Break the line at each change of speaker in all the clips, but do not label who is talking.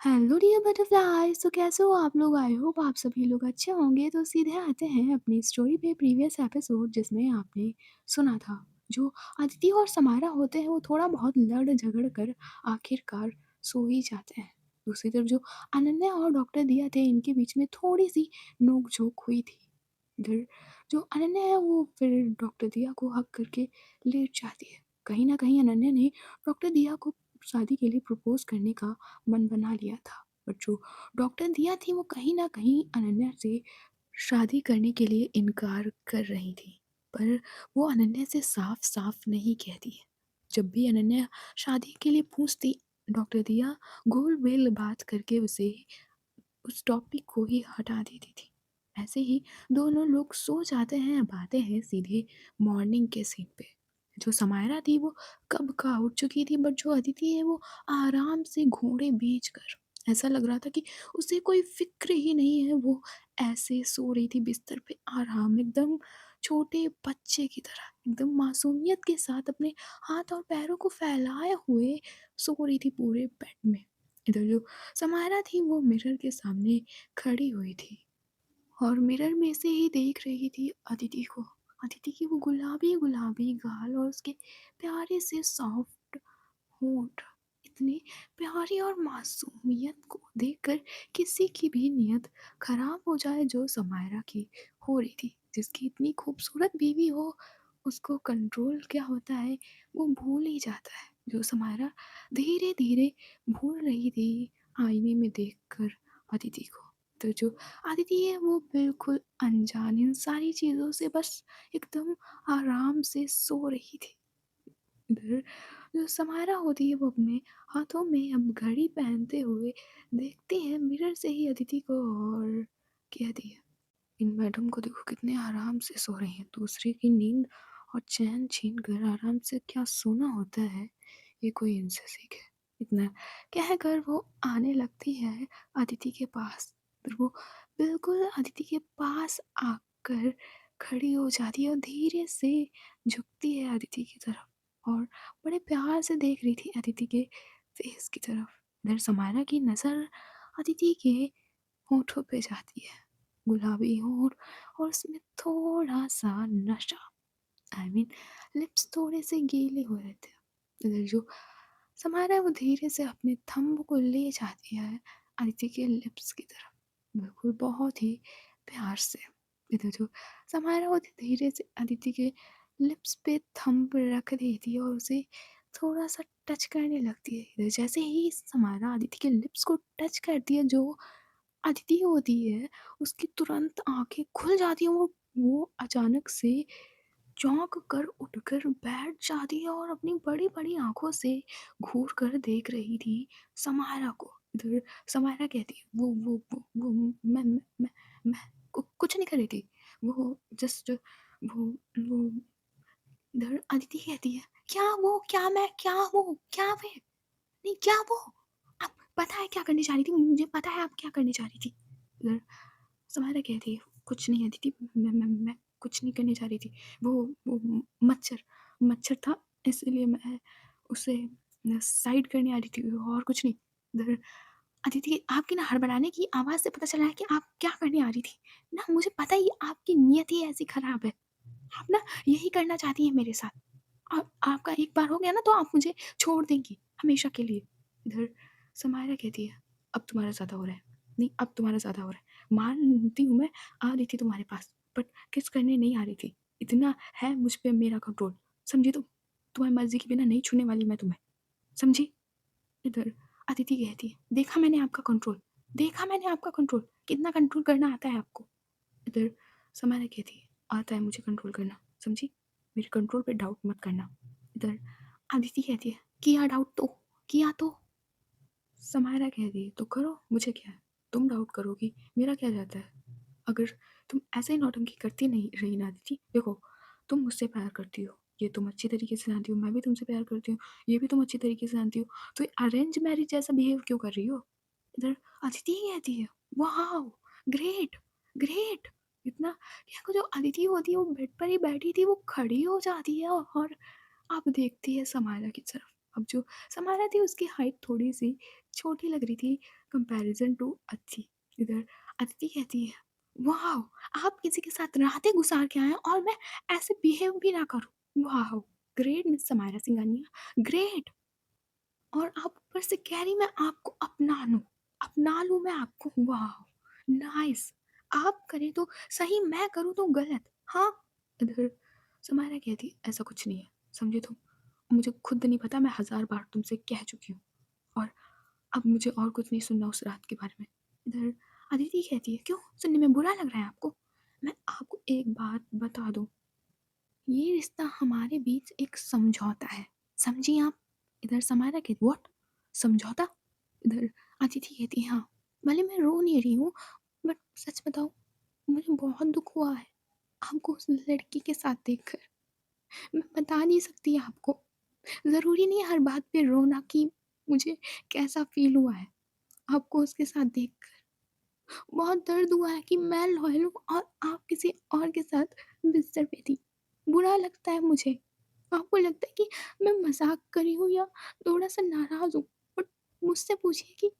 Hello dear butterflies. तो कैसे हो आप लोग? आई होप आप सभी लोग अच्छे होंगे। तो सीधे आते हैं अपनी स्टोरी पे, प्रीवियस एपिसोड जिसमें आपने सुना था जो अदिति और समारा होते हैं वो थोड़ा बहुत लड़ झगड़ कर आखिरकार सो ही जाते हैं। दूसरी तरफ जो अनन्या और डॉक्टर दिया थे इनके बीच में थोड़ी सी नोक झोंक हुई थी। इधर जो अनन्या है वो फिर डॉक्टर दिया को हक करके लेट जाती है। कहीं ना कहीं अनन्या ने डॉक्टर दिया को शादी के लिए प्रपोज करने का मन बना लिया था। बट जो डॉक्टर दिया थी वो कहीं न कहीं अनन्या से शादी करने के लिए इनकार कर रही थी। पर वो अनन्या से साफ-साफ नहीं कहती है। जब भी अनन्या शादी के लिए पूछती, डॉक्टर दिया गोल-मेल बात करके उसे उस टॉपिक को ही हटा देती थी। ऐसे ही दोनों लोग सो जाते हैं। अब आते हैं सीधे मॉर्निंग के सीन पे। जो समायरा थी वो कब का उठ चुकी थी, बट जो अदिति है वो आराम से घोड़े बेच कर, ऐसा लग रहा था कि उसे कोई फ़िक्र ही नहीं है। वो ऐसे सो रही थी बिस्तर पे आराम, एकदम छोटे बच्चे की तरह, एकदम मासूमियत के साथ अपने हाथ और पैरों को फैलाए हुए सो रही थी पूरे बेड में। इधर जो समायरा थी वो मिरर के सामने खड़ी हुई थी और मिरर में से ही देख रही थी अदिति को। अदिति की वो गुलाबी गुलाबी गाल और उसके प्यारे से सॉफ्ट होंठ, इतनी प्यारी और मासूमियत को देखकर किसी की भी नीयत खराब हो जाए। जो समायरा की हो रही थी, जिसकी इतनी खूबसूरत बीवी हो, उसको कंट्रोल क्या होता है वो भूल ही जाता है। जो समायरा धीरे धीरे भूल रही थी आईने में देखकर अदिति को। तो जो अदिति है वो बिल्कुल अनजान इन सारी चीज़ों से बस एकदम आराम से सो रही थी। इधर जो समारा होती है वो अपने हाथों में अब घड़ी पहनते हुए देखती है मिरर से ही अदिति को और कहती है, इन मैडम को देखो कितने आराम से सो रही हैं। दूसरे की नींद और चैन छीन कर आराम से क्या सोना होता है, ये कोई इनसे सीखे। इतना कहकर वो आने लगती है अदिति के पास। फिर वो बिल्कुल अदिति के पास आकर खड़ी हो जाती है और धीरे से झुकती है अदिति की तरफ और बड़े प्यार से देख रही थी अदिति के फेस की तरफ। इधर समायरा की नज़र अदिति के होठों पे जाती है, गुलाबी होंठ और उसमें थोड़ा-सा नशा। आई मीन लिप्स थोड़े से गीले हो रहे थे। इधर जो समारा है वो धीरे से अपने थंब को ले जाती है अदिति के लिप्स की तरफ, बिल्कुल बहुत ही प्यार से। इधर जो समारा वो धीरे से अदिति के लिप्स पे थंब रख देती है और उसे थोड़ा-सा टच करने लगती है। इधर जैसे ही समारा अदिति के लिप्स को टच करती है, जो अदिति होती है उसकी तुरंत आँखें खुल जाती हैं। वो अचानक से चौंक कर उठकर बैठ जाती है और अपनी बड़ी-बड़ी आँखों से घूर कर देख रही थी समायरा को। इधर समायरा कहती है, वो मैं कुछ नहीं कर रही थी। वो जस्ट वो इधर अदिति कहती है, "क्या वो? क्या मैं? क्या वो? क्या वे? नहीं क्या वो? आप पता है क्या करने जा रही थी? मुझे पता है आप क्या करने जा रही थी।" इधर समायरा कहती है, "कुछ नहीं अदिति, मैं कुछ नहीं करने जा रही थी। वो मच्छर मच्छर था, इसलिए मैं उसे साइड करने आ रही थी और कुछ नहीं।" इधर अदिति, आपकी ना हड़बड़ाने की आवाज़ से पता चल रहा है कि आप क्या करने आ रही थी। ना मुझे पता ही है आपकी नियत ही ऐसी खराब है। आप ना यही करना चाहती हैं मेरे साथ। आपका एक बार हो गया ना तो आप मुझे छोड़ देंगी हमेशा के लिए। इधर समायरा कहती है, अब तुम्हारा ज़्यादा हो रहा है। नहीं अब तुम्हारा ज़्यादा हो रहा है। मानती हूँ मैं आ रही थी तुम्हारे पास, बट किस करने नहीं आ रही थी। इतना है मुझ पे मेरा कंट्रोल, समझी तुम? तुम्हारी मर्ज़ी के बिना नहीं छूने वाली मैं तुम्हें, समझी? इधर अदिति कहती है, देखा मैंने आपका कंट्रोल, देखा मैंने आपका कंट्रोल, कितना कंट्रोल करना आता है आपको। इधर समायरा कहती है, आता है मुझे कंट्रोल करना, समझी? मेरे कंट्रोल पे डाउट मत करना। इधर अदिति कहती है, किया डाउट तो, किया तो। समायरा कहती है, तो करो, मुझे क्या है? तुम डाउट करोगी, मेरा क्या जाता है? अगर तुम ऐसे ही नौटंकी करती नहीं रही ना अदिति, देखो तुम मुझसे प्यार करती हो, ये तुम अच्छी तरीके से जानती हो, मैं भी तुमसे प्यार करती हूँ, ये भी तुम अच्छी तरीके से जानती हो, तो अरेंज मैरिज जैसा बिहेव क्यों कर रही हो? इधर अदिति ही कहती है, वाओ! Great, great! इतना यहाँ जो अदिति होती है वो बेड पर ही बैठी थी, वो खड़ी हो जाती है और अब देखती है समायरा की तरफ। अब जो समारा थी उसकी हाइट थोड़ी-सी छोटी लग रही थी कंपैरिज़न टू अदिति। इधर अदिति कहती है, "वॉव! आप किसी के साथ रातें गुज़ार के आए हैं और मैं ऐसे बिहेव भी ना करूँ। Wow! Great Miss Samara Singhania, great! और आप ऊपर से कह रही मैं आपको अपना लूँ मैं आपको, वॉव! नाइस! आप करें तो सही, मैं करूँ तो गलत। हाँ?" इधर समारा कहती है, "ऐसा कुछ नहीं है, समझे तुम? मुझे खुद नहीं पता, मैं हज़ार बार तुमसे कह चुकी हूँ और अब मुझे और कुछ नहीं सुनना उस रात के बारे में।" इधर अदिति कहती है, "क्यों? सुनने में बुरा लग रहा है आपको? मैं आपको एक बात बता दूँ, ये रिश्ता हमारे बीच एक समझौता है, समझी आप?" इधर समारा कहती, "व्हाट? समझौता?" इधर अदिति कहती है, "हाँ, भले मैं रो नहीं रही हूँ, बट सच बताऊँ, मुझे बहुत दुःख हुआ है आपको उस लड़की के साथ देखकर। मैं बता नहीं सकती आपको। ज़रूरी नहीं है हर बात पे रोना कि मुझे कैसा फ़ील हुआ है आपको उसके साथ देखकर। बहुत दर्द हुआ है कि मैं लॉयल हूँ और आप किसी और के साथ बिस्तर पे थी। बुरा लगता है मुझे। आपको लगता है कि मैं मज़ाक कर रही हूँ या थोड़ा-सा नाराज़ हूँ। बट मुझसे पूछिए कि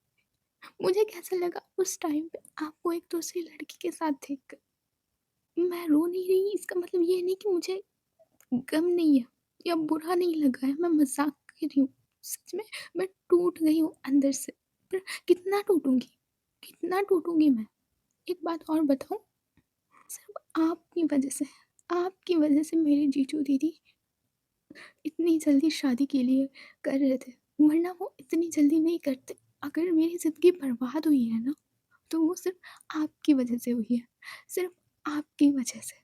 मुझे कैसा लगा उस टाइम पे आपको एक दूसरी लड़की के साथ देखकर। मैं रो नहीं रही, इसका मतलब ये नहीं कि मुझे गम नहीं है या बुरा नहीं लगा है, मैं मज़ाक कर रही हूँ। सच में मैं टूट गई हूँ अंदर से। पर कितना टूटूँगी? कितना टूटूँगी मैं? एक बात और बताऊँ? सिर्फ़ आपकी वज़ह से मेरी जीजू दीदी इतनी जल्दी शादी के लिए कर रहे थे, वरना वो इतनी जल्दी नहीं करते। अगर मेरी ज़िंदगी बर्बाद हुई है ना, तो वो सिर्फ़ आपकी वज़ह से हुई है, सिर्फ़ आपकी वज़ह से।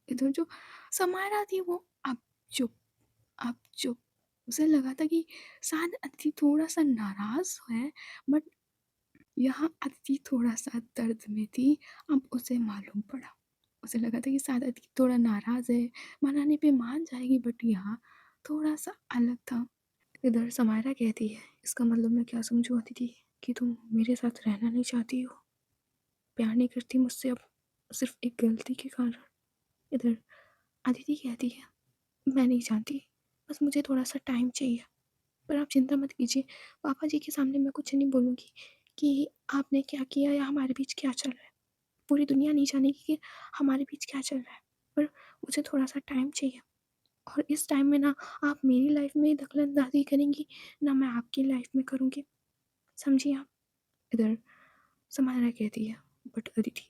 इधर जो समारा थी वो चुप चुप। उसे लगा था कि शायद अदिति थोड़ा-सा नाराज़ है, बट यहाँ अदिति थोड़ा-सा दर्द में थी, अब उसे मालूम पड़ा। उसे लगा था कि शायद अदिति थोड़ा नाराज़ है, मनाने पे मान जाएगी, बट यहाँ थोड़ा-सा अलग था। इधर समायरा कहती है, "इसका मतलब मैं क्या समझूँ अदिति, कि तुम मेरे साथ रहना नहीं चाहती हो? प्यार नहीं करती मुझसे अब, सिर्फ़ एक गलती के कारण?" इधर अदिति कहती है, "मैं नहीं जानती, बस मुझे थोड़ा-सा टाइम चाहिए। पर आप चिंता मत कीजिए, पापा जी के सामने मैं कुछ नहीं बोलूँगी कि आपने क्या किया या हमारे बीच क्या चल रहा है। पूरी दुनिया नहीं जानेगी कि हमारे बीच क्या चल रहा है। पर मुझे थोड़ा-सा टाइम चाहिए और इस टाइम में ना आप मेरी लाइफ़ में दखल-अंदाज़ी करेंगी, ना मैं आपकी लाइफ़ में करूँगी। समझी आप?" इधर समायरा कहती है, "बट अदिति।"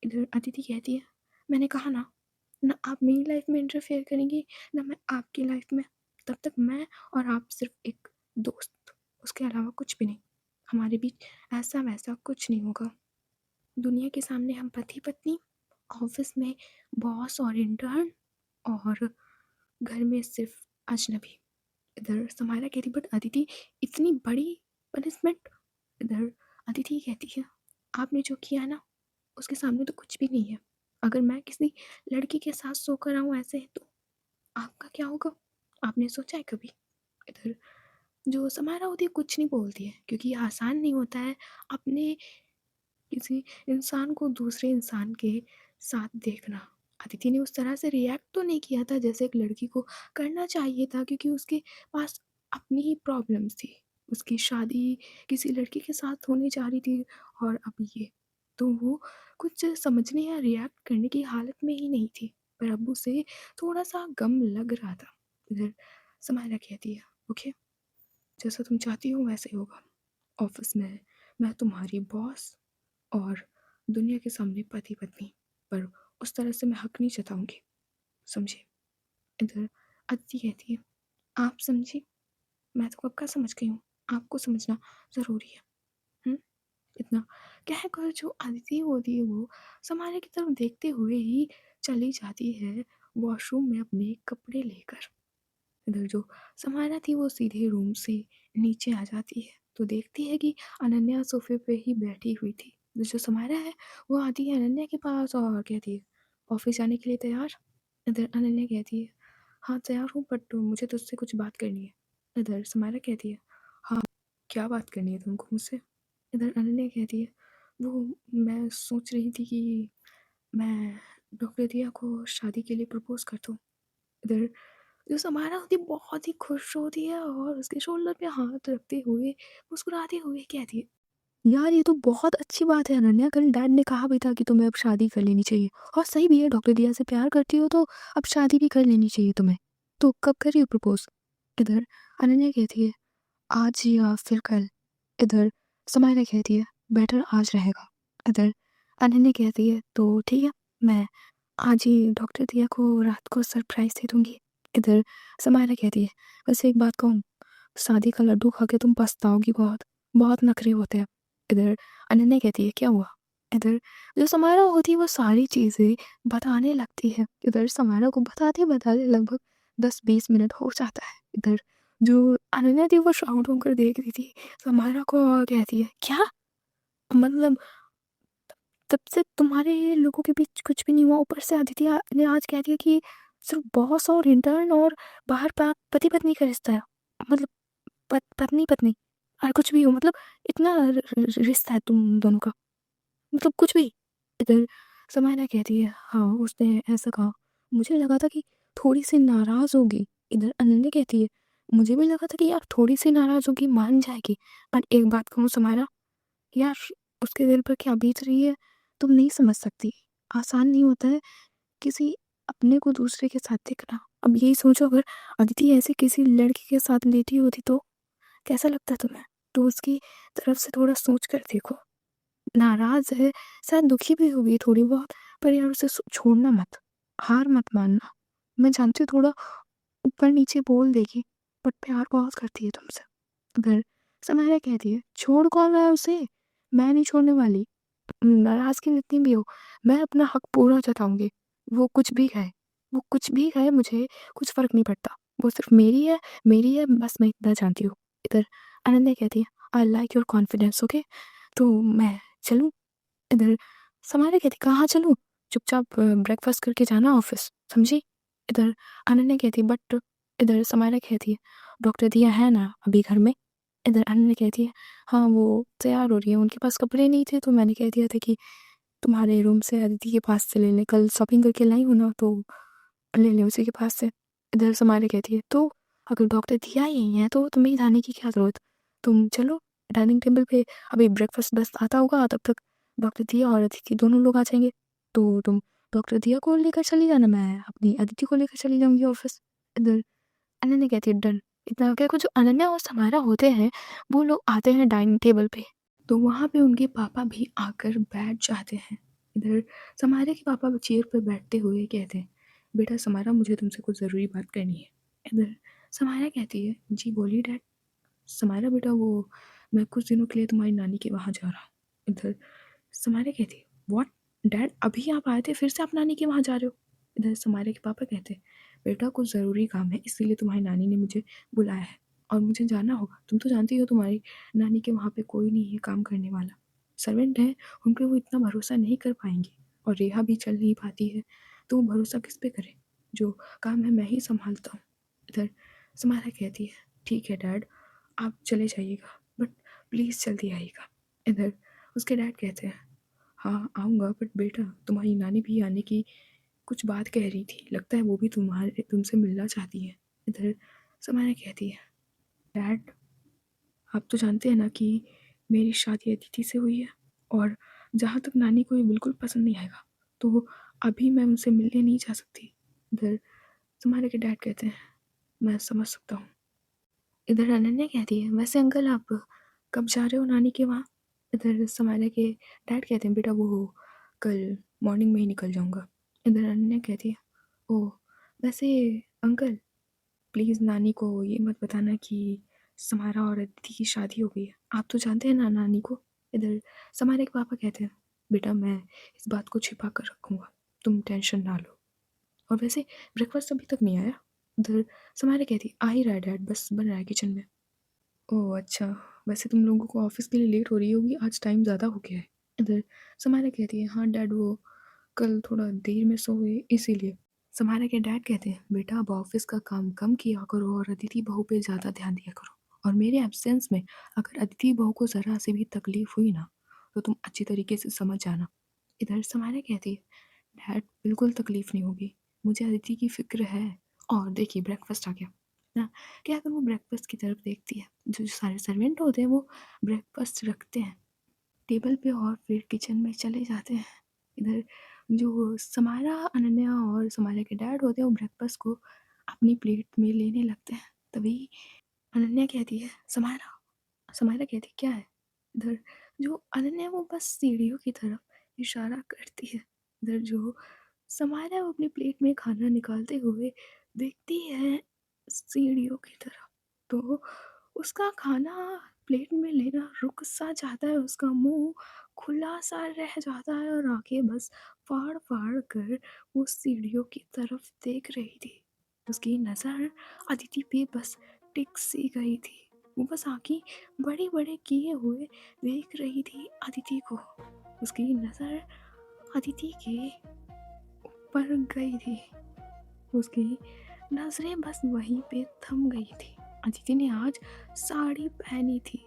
इधर अदिति कहती है, "मैंने कहा ना, ना आप मेरी लाइफ़ में इंटरफेयर करेंगी, ना मैं आपकी लाइफ़ में। तब तक मैं और आप सिर्फ़ एक दोस्त, उसके अलावा कुछ भी नहीं। हमारे बीच ऐसा-वैसा कुछ नहीं होगा। दुनिया के सामने हम पति-पत्नी, ऑफ़िस में बॉस और इंटर्न और घर में सिर्फ़ अजनबी।" इधर समायरा कहती, "बट अदिति, इतनी बड़ी पनिशमेंट?" इधर अदिति कहती है, "आपने जो किया है ना, उसके सामने तो कुछ भी नहीं है। अगर मैं किसी लड़की के साथ सोकर आऊँ ऐसे तो आपका क्या होगा? आपने सोचा है कभी?" इधर जो समारा होती है कुछ नहीं बोलती है, क्योंकि ये आसान नहीं होता है अपने किसी इंसान को दूसरे इंसान के साथ देखना। अदिति ने उस तरह से रिएक्ट तो नहीं किया था जैसे एक लड़की को करना चाहिए था, क्योंकि उसके पास अपनी ही प्रॉब्लम्स थी। उसकी शादी किसी लड़के के साथ होने जा रही थी और अब ये। तो वो कुछ समझने या रिएक्ट करने की हालत में ही नहीं थी। पर अब उसे थोड़ा-सा गम लग रहा था। इधर समायरा कहती है, "ओके, जैसा तुम चाहती हो वैसा ही होगा। ऑफ़िस में मैं तुम्हारी बॉस और दुनिया के सामने पति-पत्नी, पर उस तरह से मैं हक नहीं जताऊँगी, समझी?" इधर अदिति कहती है, "आप समझी? मैं तो कब का समझ गई हूँ, आपको समझना ज़रूरी है।" हुँ? इतना कहकर जो अदिति होती है वो समाने की तरफ देखते हुए ही चली जाती है वॉशरूम में अपने कपड़े लेकर। इधर जो समाना थी वो सीधे रूम से नीचे आ जाती है, तो देखती है कि अनन्या सोफ़े पे ही बैठी हुई थी। जो समारा है वो आती है अनन्या के पास और कहती है, "ऑफ़िस जाने के लिए तैयार?" इधर अनन्या कहती है, "हाँ, तैयार हूँ, बट मुझे तुझसे कुछ बात करनी है।" इधर समारा कहती है, "हाँ, क्या बात करनी है तुमको मुझसे?" इधर अनन्या कहती है, "वो मैं सोच रही थी कि मैं डॉक्टर दिया को शादी के लिए प्रपोज़ कर दूँ।" इधर जो समारा होती है बहुत ही खुश होती है और उसके शोल्डर पे हाथ रखते हुए, मुस्कुराते हुए कहती है, यार ये तो बहुत अच्छी बात है अनन्या, कल डैड ने कहा भी था कि तुम्हें अब शादी कर लेनी चाहिए और सही भी है, डॉक्टर दिया से प्यार करती हो तो अब शादी भी कर लेनी चाहिए तुम्हें। तो कब कर रही हो प्रपोज़? इधर अनन्या कहती है, आज या फिर कल। इधर समायरा कहती है, बेटर आज रहेगा। इधर अनन्या कहती है, तो ठीक है, मैं आज ही डॉक्टर दिया को रात को सरप्राइज़ दे दूँगी। इधर समायरा कहती है, वैसे एक बात कहूँ, शादी का लड्डू खा के तुम पछताओगी बहुत, बहुत नखरे होते हैं। इधर अनन्या कहती है, क्या हुआ? इधर जो समायरा होती है वो सारी चीज़ें बताने लगती है। इधर समायरा को बताते-बताते लगभग 10-20 मिनट हो जाता है। इधर जो अनन्या थी वो शॉक्ड होकर देख रही थी समायरा को और कहती है, क्या? मतलब तब से तुम्हारे लोगों के बीच कुछ भी नहीं हुआ, ऊपर से आदित्य ने आज कह दिया कि सिर्फ बॉस और इंटर्न और बाहर पति पत्नी का रिश्ता है, मतलब पत्नी पत्नी और कुछ भी हो, मतलब इतना रिश्ता है तुम दोनों का, मतलब कुछ भी। इधर समायरा कहती है, हाँ उसने ऐसा कहा, मुझे लगा था कि थोड़ी सी नाराज होगी। इधर अनन्या कहती है, मुझे भी लगा था कि यार थोड़ी सी नाराज होगी, मान जाएगी, पर एक बात कहूँ समायरा, यार उसके दिल पर क्या बीत रही है तुम नहीं समझ सकती। आसान नहीं होता है किसी अपने को दूसरे के साथ देखना। अब यही सोचो, अगर अदिति ऐसे किसी लड़के के साथ लेटी होती तो कैसा लगता तुम्हें? तो उसकी तरफ से थोड़ा सोच कर देखो। नाराज है, शायद दुखी भी होगी थोड़ी बहुत, पर यार उसे छोड़ना मत, हार मत मानना। मैं जानती हूँ थोड़ा ऊपर नीचे बोल देगी, बट प्यार बहुत करती है तुमसे। अगर समाया कहती है, छोड़ कौन रहा है उसे, मैं नहीं छोड़ने वाली। नाराज़गी जितनी भी हो, मैं अपना हक पूरा जताऊँगी। वो कुछ भी कहे, वो कुछ भी कहे, मुझे कुछ फ़र्क नहीं पड़ता। वो सिर्फ़ मेरी है, बस मैं इतना जानती हूँ। इधर अनन्या कहती है, I like your confidence, okay? तो मैं चलूँ? इधर समाया कहती, कहाँ चलूँ? चुपचाप ब्रेकफ़ास्ट करके जाना ऑफ़िस, समझी? इधर अनन्या कहती, बट इधर समाया कहती है, डॉक्टर दिया है ना अभी घर में? इधर अनन्या कहती है, हाँ, वो तैयार हो रही है, उनके पास कपड़े नहीं थे तो मैंने कह दिया था कि तुम्हारे रूम से अदिति के पास से ले लें, कल शॉपिंग करके लाई हूँ ना तो ले लें उसी के पास से। इधर समाया कहती है, तो अगर डॉक्टर दिया यही है तो तुम्हें जाने की क्या ज़रूरत? तुम चलो डाइनिंग टेबल पे, अभी ब्रेकफ़ास्ट बस आता होगा तब तक डॉक्टर दिया और अदिति दोनों लोग आ जाएँगे। तो तुम डॉक्टर दिया को लेकर चली जाना, मैं अपनी अदिति को लेकर चली जाऊँगी ऑफ़िस। इधर अनन्या कहती है, डन। इतना कहकर जो अनन्या और समायरा होते हैं, वो लोग आते हैं डाइनिंग टेबल पे। तो वहाँ पे उनके पापा भी आकर बैठ जाते हैं। इधर समायरा के पापा चेयर पर बैठते हुए कहते हैं, बेटा समायरा, मुझे तुमसे कुछ ज़रूरी बात करनी है। इधर समायरा कहती है, जी बोलिए डैड। समायरा बेटा, वो मैं कुछ दिनों के लिए तुम्हारी नानी के वहाँ जा रहा हूँ। इधर समायरा कहती है, व्हाट डैड, अभी आप आए थे, फिर से आप नानी के वहाँ जा रहे हो? इधर समायरा के पापा कहते हैं, बेटा कुछ ज़रूरी काम है इसीलिए तुम्हारी नानी ने मुझे बुलाया है और मुझे जाना होगा। तुम तो जानती हो तुम्हारी नानी के वहाँ पे कोई नहीं है काम करने वाला, सर्वेंट है, उन पे वो इतना भरोसा नहीं कर पाएंगे और रेहा भी चल नहीं पाती है, तो वो भरोसा किस पे करें? जो काम है मैं ही संभालता हूँ। इधर समायरा कहती है, ठीक है डैड, आप चले जाइएगा, बट प्लीज़ जल्दी आइएगा। इधर उसके डैड कहते हैं, हाँ आऊँगा, बट बेटा तुम्हारी नानी भी आने की कुछ बात कह रही थी, लगता है वो भी तुमसे मिलना चाहती है। इधर समाया कहती है, डैड आप तो जानते हैं ना कि मेरी शादी अदिति से हुई है और जहाँ तक नानी को ये बिल्कुल पसंद नहीं आएगा, तो अभी मैं उनसे मिलने नहीं जा सकती। इधर समाया के डैड कहते हैं, मैं समझ सकता हूँ। इधर अनन्या कहती है, वैसे अंकल आप कब जा रहे हो नानी के वहाँ? इधर समाया के डैड कहते हैं, बेटा वो कल मॉर्निंग में ही निकल जाऊँगा। इधर अनन्या कहती है, ओह! वैसे अंकल प्लीज़ नानी को ये मत बताना कि समारा और अदिति की शादी हो गई है। आप तो जानते हैं ना नानी को। इधर समारा के पापा कहते हैं, बेटा मैं इस बात को छिपा कर रखूँगा, तुम टेंशन ना लो। और वैसे ब्रेकफ़ास्ट अभी तक नहीं आया। इधर समारा कहती है, आ ही रहा है डैड, बस बन रहा है किचन में। ओह अच्छा, वैसे तुम लोगों को ऑफ़िस के लिए लेट हो रही होगी, आज टाइम ज़्यादा हो गया है। इधर समारा कहती है, हाँ डैड वो कल थोड़ा देर में सो गए इसीलिए। समारा के डैड कहते हैं, बेटा अब ऑफ़िस का काम कम किया करो और अदिति बहू पे ज़्यादा ध्यान दिया करो। और मेरे एब्सेंस में अगर अदिति बहू को ज़रा से भी तकलीफ़ हुई ना, तो तुम अच्छी तरीके से समझ जाना। इधर समारा कहती है, डैड बिल्कुल तकलीफ़ नहीं होगी, मुझे अदिति की फ़िक्र है और देखिए ब्रेकफ़ास्ट आ गया, ना? क्या अगर वो ब्रेकफ़ास्ट की तरफ देखती है, जो सारे सर्वेंट होते हैं वो ब्रेकफ़ास्ट रखते हैं टेबल पे और फिर किचन में चले जाते हैं। इधर जो समारा, अनन्या और समारा के डैड होते हैं वो ब्रेकफ़ास्ट को अपनी प्लेट में लेने लगते हैं। तभी अनन्या कहती है, "समारा।" समारा कहती है, "क्या है?" इधर जो अनन्या है वो बस सीढ़ियों की तरफ इशारा करती है। इधर जो समारा वो अपनी प्लेट में खाना निकालते हुए देखती है सीढ़ियों की तरफ, तो उसका खाना प्लेट में लेना रुक सा जाता है, उसका मुँह खुला सा रह जाता है और आँखें बस फाड़-फाड़ कर वो सीढ़ियों की तरफ देख रही थी। उसकी नज़र अदिति पे बस टिक सी गई थी। वो बस आँखें बड़े-बड़े किए हुए देख रही थी अदिति को। उसकी नज़र अदिति के ऊपर गई थी। उसकी नज़रें बस वहीं पे थम गई थी। अदिति ने आज साड़ी पहनी थी,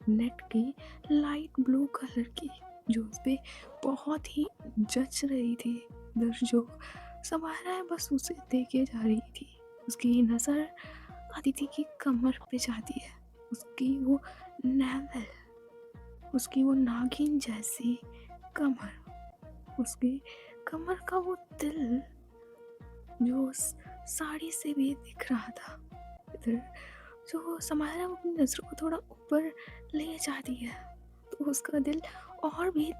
नेट की लाइट ब्लू कलर की, जो उस पे बहुत ही जच रही थी। जो समारा है बस उसे देखे जा रही थी। उसकी नज़र अदिति की कमर पे जाती है। उसकी वो नेवल, उसकी वो नागिन जैसी कमर, उसकी कमर का वो दिल जो उस साड़ी से भी दिख रहा था। इधर जो समारा अपनी नज़रों को थोड़ा ऊपर ले जाती है, तो उसका दिल और भी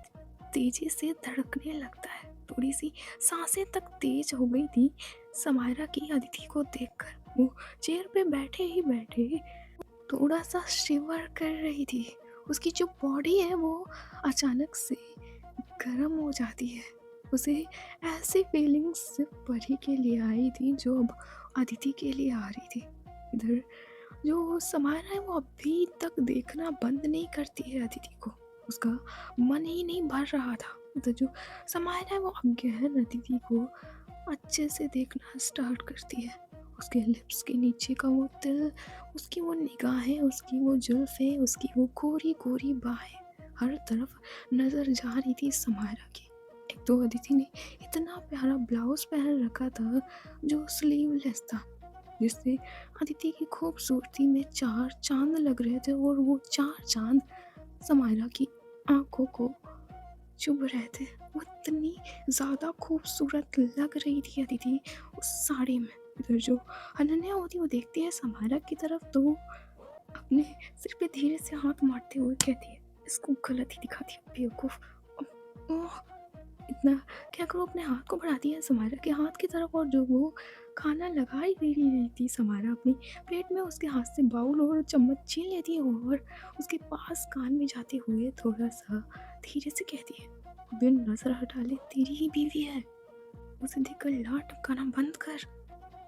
तेजी से धड़कने लगता है। थोड़ी सी सांसें तक तेज हो गई थी समारा की अदिति को देखकर। वो चेयर पे बैठे ही बैठे थोड़ा सा शिवर कर रही थी। उसकी जो बॉडी है वो अचानक से गर्म हो जाती है। उसे ऐसी फीलिंग्स सिर्फ परी के लिए आई थी जो अब अदिति के लिए आ रही थी। इधर जो समारा है वो अभी तक देखना बंद नहीं करती है अदिति को। उसका मन ही नहीं भर रहा था। इधर जो समारा है वो अगेन अदिति को अच्छे से देखना स्टार्ट करती है। उसके लिप्स के नीचे का वो तिल, उसकी वो निगाहें, उसकी वो जुल्फ़ें, उसकी वो गोरी-गोरी बाहें, हर तरफ नज़र जा रही थी समारा की। एक तो अदिति ने इतना प्यारा ब्लाउज़ पहन रखा था जो स्लीवलेस था, जिससे अदिति की खूबसूरती में 4 चाँद लग रहे थे और वो 4 चाँद समारा की आँखों को चुभ रहे थे। वो इतनी ज़्यादा खूबसूरत लग रही थी अदिति उस साड़ी में। इधर जो अनन्या होती वो देखती है समारा की तरफ, तो अपने सिर पे धीरे से हाथ मारते हुए कहती है, इसको गलत ही दिखाती है बेवकूफ़। ओह! इतना क्या करूँ, अपने हाथ को बढ़ाती है समारा के हाथ की तरफ और जो वो खाना लगा ही दे रही थी समारा अपनी प्लेट में, उसके हाथ से बाउल और चम्मच छीन लेती है और उसके पास कान में जाते हुए थोड़ा-सा धीरे से कहती है, "अबे नज़र हटा ले, तेरी ही बीवी है। उसे देखकर लार टपकाना बंद कर।"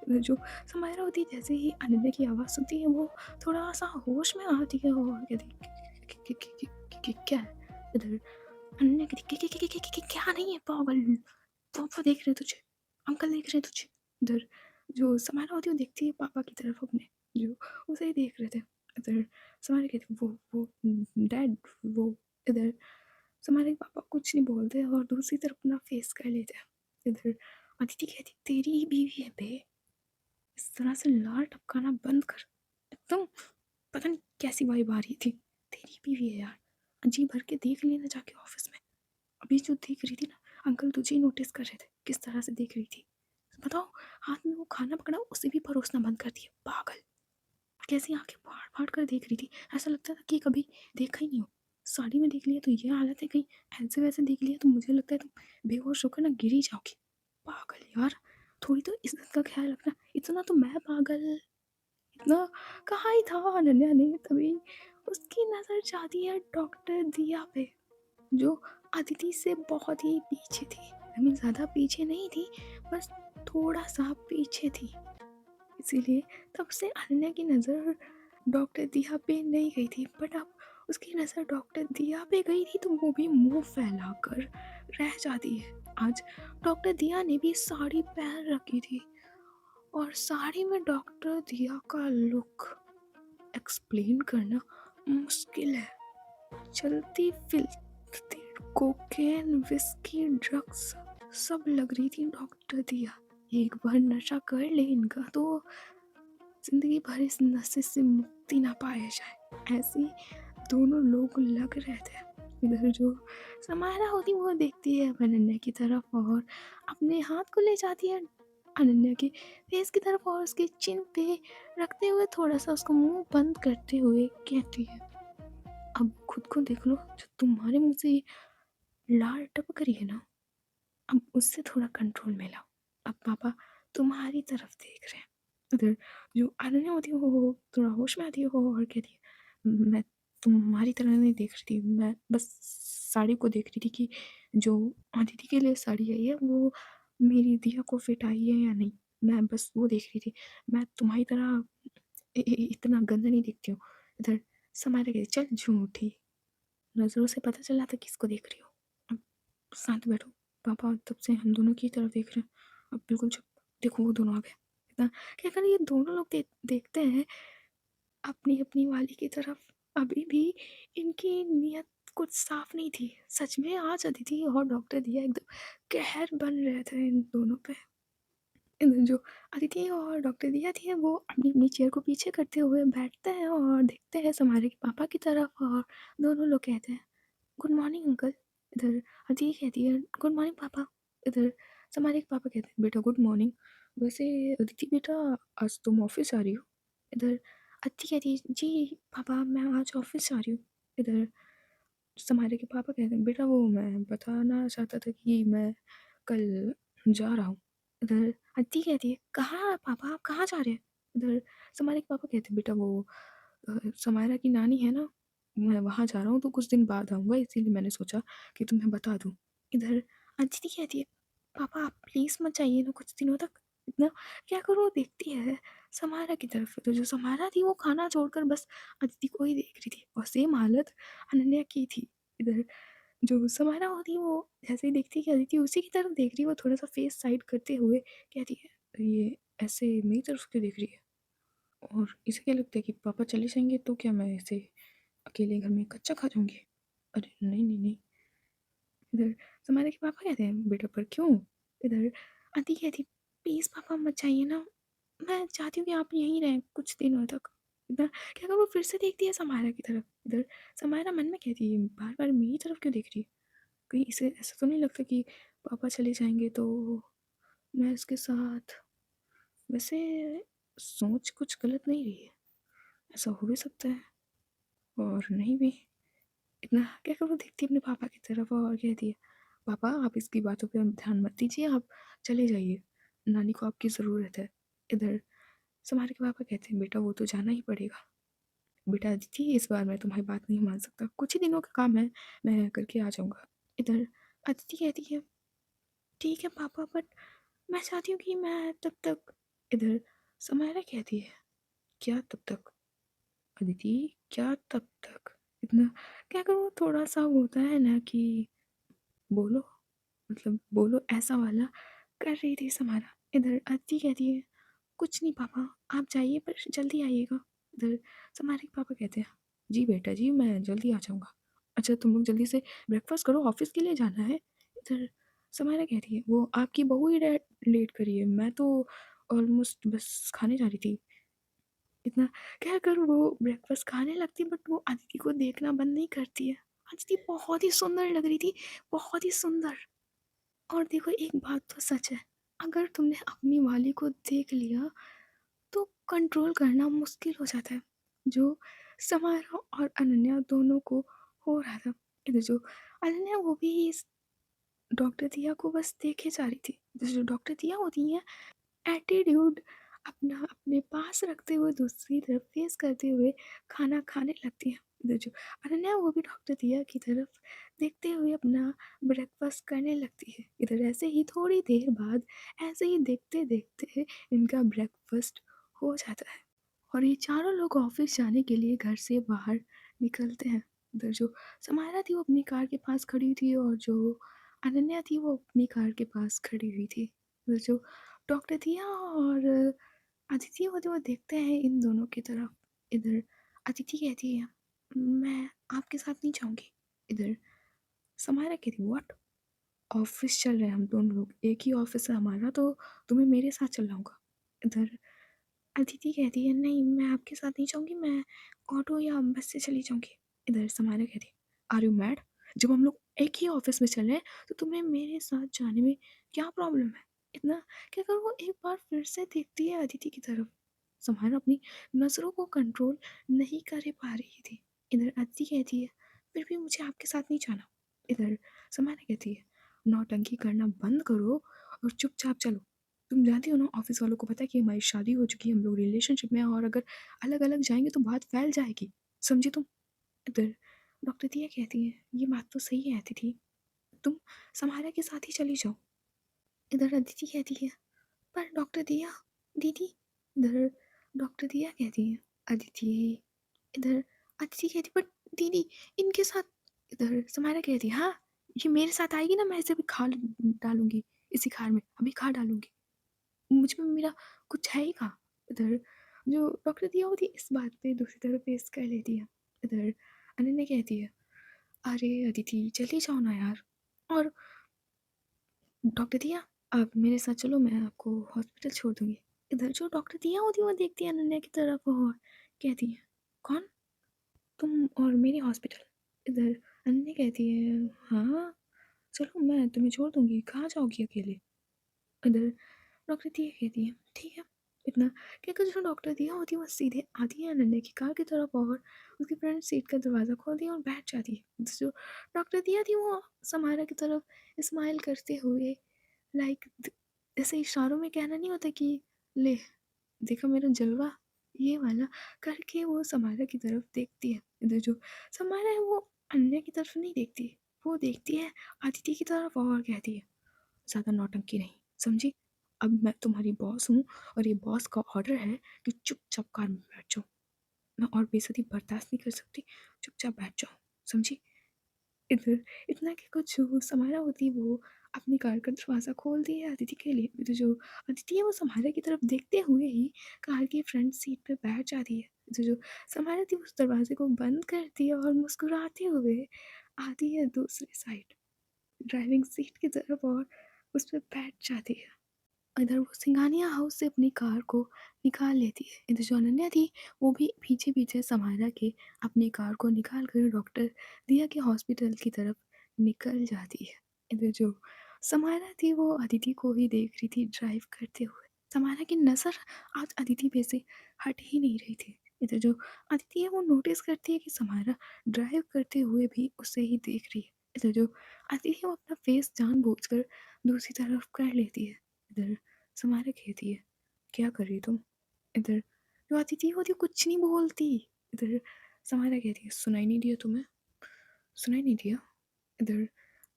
जो समारा होती है जैसे ही अनन्या की आवाज़ सुनती है वो थोड़ा-सा होश में आती है और कहती है, क्या है?" इधर अनन्या कहती, क्या नहीं है पागल, पापा देख रहे हैं तुझे, अंकल देख रहे हैं तुझे। इधर जो समारा होती है वो देखती है पापा की तरफ अपने, जो उसे ही देख रहे थे। इधर समारा कहती है, वो डैड वो। इधर समारा के पापा कुछ नहीं बोलते और दूसरी तरफ अपना फेस कर लेते हैं। इधर अदिति कहती, तेरी ही बीवी है बे, इस तरह से लार टपकाना बंद कर। एकदम पता नहीं कैसी वाइब आ रही थी। तेरी बीवी है यार, जी भर के देख लेना जाके ऑफिस में। अभी जो देख रही थी ना, अंकल तुझे ही नोटिस कर रहे थे, किस तरह से देख रही थी। बताओ, हाथ में वो खाना पकड़ा उसे भी परोसना बंद कर दिया, पागल। और कैसी आंखें फाड़ फाड़ कर देख रही थी, ऐसा लगता था कि कभी देखा ही नहीं हो। साड़ी में देख लिया तो ये हालत है, कहीं ऐसे वैसे देख लिया तो मुझे लगता है तुम बेहोश होकर ना गिर ही जाओगी। पागल यार, थोड़ी तो इज्जत का ख्याल रखना। इतना तो मैं पागल, इतना कहा ही था अनन्या ने। तभी उसकी नजर जाती है डॉक्टर दिया पे, जो अदिति से बहुत ही पीछे थी। आई मीन ज़्यादा पीछे नहीं थी, बस थोड़ा-सा पीछे थी। इसीलिए तब से अनन्या की नज़र डॉक्टर दिया पे नहीं गई थी, बट अब उसकी नज़र डॉक्टर दिया पे गई थी तो वो भी मुँह फैलाकर रह जाती है। आज डॉक्टर दिया ने भी साड़ी पहन रखी थी और साड़ी में डॉक्टर दिया का लुक एक्सप्लेन करना मुश्किल है। चलती फिरती कोकेन, विस्की, ड्रग्स सब लग रही थी डॉक्टर दिया। एक बार नशा कर ले इनका तो ज़िंदगी भर इस नशे से मुक्ति ना पाया जाए। ऐसे ही दोनों लोग लग रहे थे। इधर जो समायरा होती वो देखती है अनन्या की तरफ और अपने हाथ को ले जाती है अनन्या के फेस की तरफ और उसके चिन पे रखते हुए थोड़ा-सा उसका मुँह बंद करते हुए कहती है, "अब खुद को देख लो, जो तुम्हारे मुँह से ये लार टपक रही है ना, अब उससे थोड़ा कंट्रोल में लाओ। अब पापा तुम्हारी तरफ देख रहे हैं।" उधर जो अनन्या होती है वो थोड़ा होश में आती है वो और कहती है, "मैं तुम्हारी तरह नहीं देख रही थी, मैं बस साड़ी को देख रही थी कि जो अदिति के लिए साड़ी आई है वो मेरी दिया को फिट आई है या नहीं। मैं बस वो देख रही थी। मैं तुम्हारी तरह इ इ इतना गंदा नहीं दिखती हूँ।" इधर समायरा कहती, "चल झूठी, नज़रों से पता चल जाता है किसको देख रही हो। अब शांत बैठो, पापा तब से हम दोनों की तरफ देख रहे हैं, अब बिल्कुल चुप। देखो वो दोनों आ गए।" इतना कहकर ये दोनों लोग देखते हैं अपनी-अपनी वाली की तरफ। अभी भी इनकी नीयत कुछ साफ नहीं थी। सच में आज अदिति और डॉक्टर दिया एकदम कहर बन रहे थे इन दोनों पे। इन जो अदिति और डॉक्टर दिया थी वो अपनी-अपनी चेयर को पीछे करते हुए बैठते हैं और देखते हैं समारे के पापा की तरफ और दोनों लोग कहते हैं, "गुड मॉर्निंग अंकल।" इधर अदिति कहती है, "गुड मॉर्निंग पापा।" इधर समारे के पापा कहते हैं, "बेटा गुड मॉर्निंग। वैसे अदिति बेटा आज तुम ऑफ़िस आ रही हो?" इधर अदिति कहती है, "जी पापा मैं आज ऑफ़िस जा रही हूँ।" इधर समारे के पापा कहते हैं, "बेटा वो मैं बताना चाहता था कि मैं कल जा रहा हूँ।" इधर अदिति कहती है, "कहाँ पापा आप कहाँ जा रहे हैं?" इधर समारे के पापा कहते हैं, "बेटा वो समायरा की नानी है ना, मैं वहाँ जा रहा हूँ तो कुछ दिन बाद आऊँगा इसीलिए मैंने सोचा कि तुम्हें बता दूँ।" इधर अदिति कहती है, "पापा आप प्लीज़ मत जाइए ना कुछ दिनों तक।" इतना क्या करो देखती है समायरा की तरफ, तो जो समायरा थी वो खाना छोड़कर बस अदिति को ही देख रही थी और सेम हालत अनन्या की थी। इधर जो समायरा होती है वो जैसे ही देखती है कि अदिति उसी की तरफ देख रही है, वो थोड़ा-सा फेस साइड करते हुए कहती है, "ये ऐसे मेरी तरफ क्यों देख रही है? और इसे क्या लगता है कि पापा चले जाएँगे तो क्या मैं ऐसे अकेले घर में कच्चा खा जाऊँगी?" अरे! नहीं, नहीं, नहीं। इधर समायरा के पापा कहते हैं, "बेटा पर क्यों?" इधर अदिति कहती, "प्लीज़ पापा मत जाइए ना, मैं चाहती हूँ कि आप यहीं रहें कुछ दिनों तक।" इधर क्या करूँ फिर से देखती है समायरा की तरफ। इधर समायरा मन में कहती है, "बार-बार मेरी तरफ क्यों देख रही है? कहीं इसे ऐसा तो नहीं लगता कि पापा चले जाएँगे तो मैं इसके साथ।" वैसे सोच कुछ गलत नहीं रही है, ऐसा हो भी सकता है और नहीं भी। इतना कहकर वो देखती है अपने पापा की तरफ और कहती है, "पापा आप इसकी बातों पे ध्यान मत दीजिए, आप चले जाइए, नानी को आपकी ज़रूरत है।" इधर समारे के पापा कहते हैं, "बेटा वो तो जाना ही पड़ेगा। बेटा अदिति इस बार मैं तुम्हारी बात नहीं मान सकता, कुछ ही दिनों का काम है, मैं करके आ जाऊँगा।" इधर अदिति कहती है, "ठीक है पापा बट मैं चाहती हूँ कि मैं तब तक।" इधर समायरा कहती है, "क्या तब तक? अदिति क्या तब तक?" इतना क्या करूँ थोड़ा-सा होता है ना कि बोलो, मतलब बोलो ऐसा वाला कर रही थी समारा। इधर अदिति कहती है, "कुछ नहीं पापा, आप जाइए पर जल्दी आइएगा।" इधर समारा के पापा कहते हैं, "जी बेटा जी, मैं जल्दी आ जाऊँगा। अच्छा तुम लोग जल्दी से ब्रेकफ़ास्ट करो, ऑफ़िस के लिए जाना है।" इधर समारा कहती है, "वो आपकी बहू ही लेट करी है, मैं तो ऑलमोस्ट बस खाने जा रही थी।" इतना क्या करूँ वो ब्रेकफ़ास्ट खाने लगती है बट वो अदिति को देखना बंद नहीं करती है। अदिति बहुत ही सुंदर लग रही थी, बहुत ही सुंदर। और देखो एक बात तो सच है, अगर तुमने अपनी वाली को देख लिया तो कंट्रोल करना मुश्किल हो जाता है। जो समारोह और अनन्या दोनों को हो रहा था। इधर जो अनन्या वो भी इस डॉक्टर दिया को बस देखे जा रही थी। जो डॉक्टर दिया होती हैं एटीट्यूड अपना अपने पास रखते हुए दूसरी तरफ फेस करते हुए खाना खाने लगती हैं। इधर जो अनन्या वो भी डॉक्टर दिया की तरफ देखते हुए अपना ब्रेकफास्ट करने लगती है। इधर ऐसे ही थोड़ी देर बाद ऐसे ही देखते देखते इनका ब्रेकफास्ट हो जाता है और ये चारों लोग ऑफिस जाने के लिए घर से बाहर निकलते हैं। इधर जो समायरा थी वो अपनी कार के पास खड़ी थी और जो अनन्या थी वो अपनी कार के पास खड़ी हुई थी। इधर जो डॉक्टर दिया और अदिति होते वो देखते हैं इन दोनों की तरफ। इधर अदिति कहती है, "मैं आपके साथ नहीं जाऊँगी।" इधर समायरा कहती, "व्हाट? ऑफ़िस चल रहे हैं हम दोनों लोग, एक ही ऑफ़िस है हमारा, तो तुम्हें मेरे साथ चलना होगा। इधर अदिति कहती है, नहीं मैं आपके साथ नहीं जाऊँगी, मैं ऑटो या बस से चली जाऊँगी। इधर समान्या कहती है, आर यू मैड? जब हम लोग एक ही ऑफ़िस में चल रहे हैं, तो तुम्हें मेरे साथ जाने में क्या प्रॉब्लम है? इतना कहकर वो एक बार फिर से देखती है अदिति की तरफ। समान्या अपनी नज़रों को कंट्रोल नहीं कर पा रही थी। इधर अदिति कहती है, फिर भी मुझे आपके साथ नहीं जाना। इधर समान्या कहती है, नौटंकी करना बंद करो और चुपचाप चलो। तुम जानती हो ना, ऑफिस वालों को पता है कि हमारी शादी हो चुकी है, हम लोग रिलेशनशिप में हैं, और अगर अलग अलग जाएंगे तो बात फैल जाएगी, समझी तुम? इधर डॉक्टर दिया कहती है, ये बात तो सही है अदिति, तुम समारा के साथ ही चली जाओ। इधर अदिति कहती है, पर डॉक्टर दिया, दीदी। इधर डॉक्टर दिया कहती है, अदिति। इधर अदिति कहती, बट दीदी इनके साथ। इधर समारा कहती है, हाँ ये मेरे साथ आएगी ना, मैं इसे भी खा डालूंगी, इसी खार में अभी खा डालूंगी, मुझ में मेरा कुछ है ही कहाँ। इधर जो डॉक्टर दिया होती है इस बात पे दूसरी तरफ पेश कर लेती है। इधर अनन्या कहती है, अरे अदिति चली जाओ ना यार। और डॉक्टर दिया, आप मेरे साथ चलो, मैं आपको हॉस्पिटल छोड़ दूंगी। इधर जो डॉक्टर दिया होती है वो देखती है अनन्या की तरफ और कहती है, कौन? तुम और मेरी हॉस्पिटल? इधर अनन्या कहती है, हाँ चलो मैं तुम्हें छोड़ दूंगी, कहाँ जाओगी अकेले? इधर डॉक्टर दिया कहती है, ठीक है। इतना कहकर जो डॉक्टर दिया होती है वो सीधे आती है अनन्या की कार की तरफ और उसकी फ्रंट सीट का दरवाज़ा खोलती है और बैठ जाती है। जो डॉक्टर दिया थी वो समारा की तरफ स्माइल करते हुए, लाइक ऐसे इशारों में कहना नहीं होता कि ले देखो मेरा जलवा, ये वाला करके वो समारा की तरफ देखती है। इधर जो समारा है वो अनन्या की तरफ नहीं देखती, वो देखती है अदिति की तरफ और कहती है, ज़्यादा नौटंकी नहीं, समझी? अब मैं तुम्हारी बॉस हूँ और ये बॉस का ऑर्डर है कि चुपचाप कार में बैठ जाओ। मैं और बेइज्जती बर्दाश्त नहीं कर सकती, चुपचाप बैठ जाओ, समझी? इधर इतना कि कुछ वो समारा होती है वो अपनी कार का दरवाज़ा खोलती है अदिति के लिए। तो जो अदिति है वो समारा की तरफ देखते हुए ही कार की फ्रंट सीट पे बैठ जाती है। तो जो समारा थी उस दरवाजे को बंद करती है और मुस्कुराते हुए आती है दूसरी साइड ड्राइविंग सीट की तरफ और उस पर बैठ जाती है। इधर वो सिंघानिया हाउस से अपनी कार को निकाल लेती है। इधर जो अनन्या थी वो भी पीछे पीछे समारा के अपनी कार को निकाल कर डॉक्टर दिया के हॉस्पिटल की तरफ निकल जाती है। इधर जो समारा थी वो अदिति को ही देख रही थी ड्राइव करते हुए। समारा की नज़र आज अदिति पे से हट ही नहीं रही थी। इधर जो अदिति है वो नोटिस करती है कि समारा ड्राइव करते हुए भी उसे ही देख रही है। इधर जो अदिति है वो अपना फेस जानबूझकर दूसरी तरफ कर लेती है। इधर समारा कहती है, क्या कर रही तुम? इधर जो अदिति होती है कुछ नहीं बोलती। इधर समारा कहती है, सुनाई नहीं दिया तुम्हें? सुनाई नहीं दिया? इधर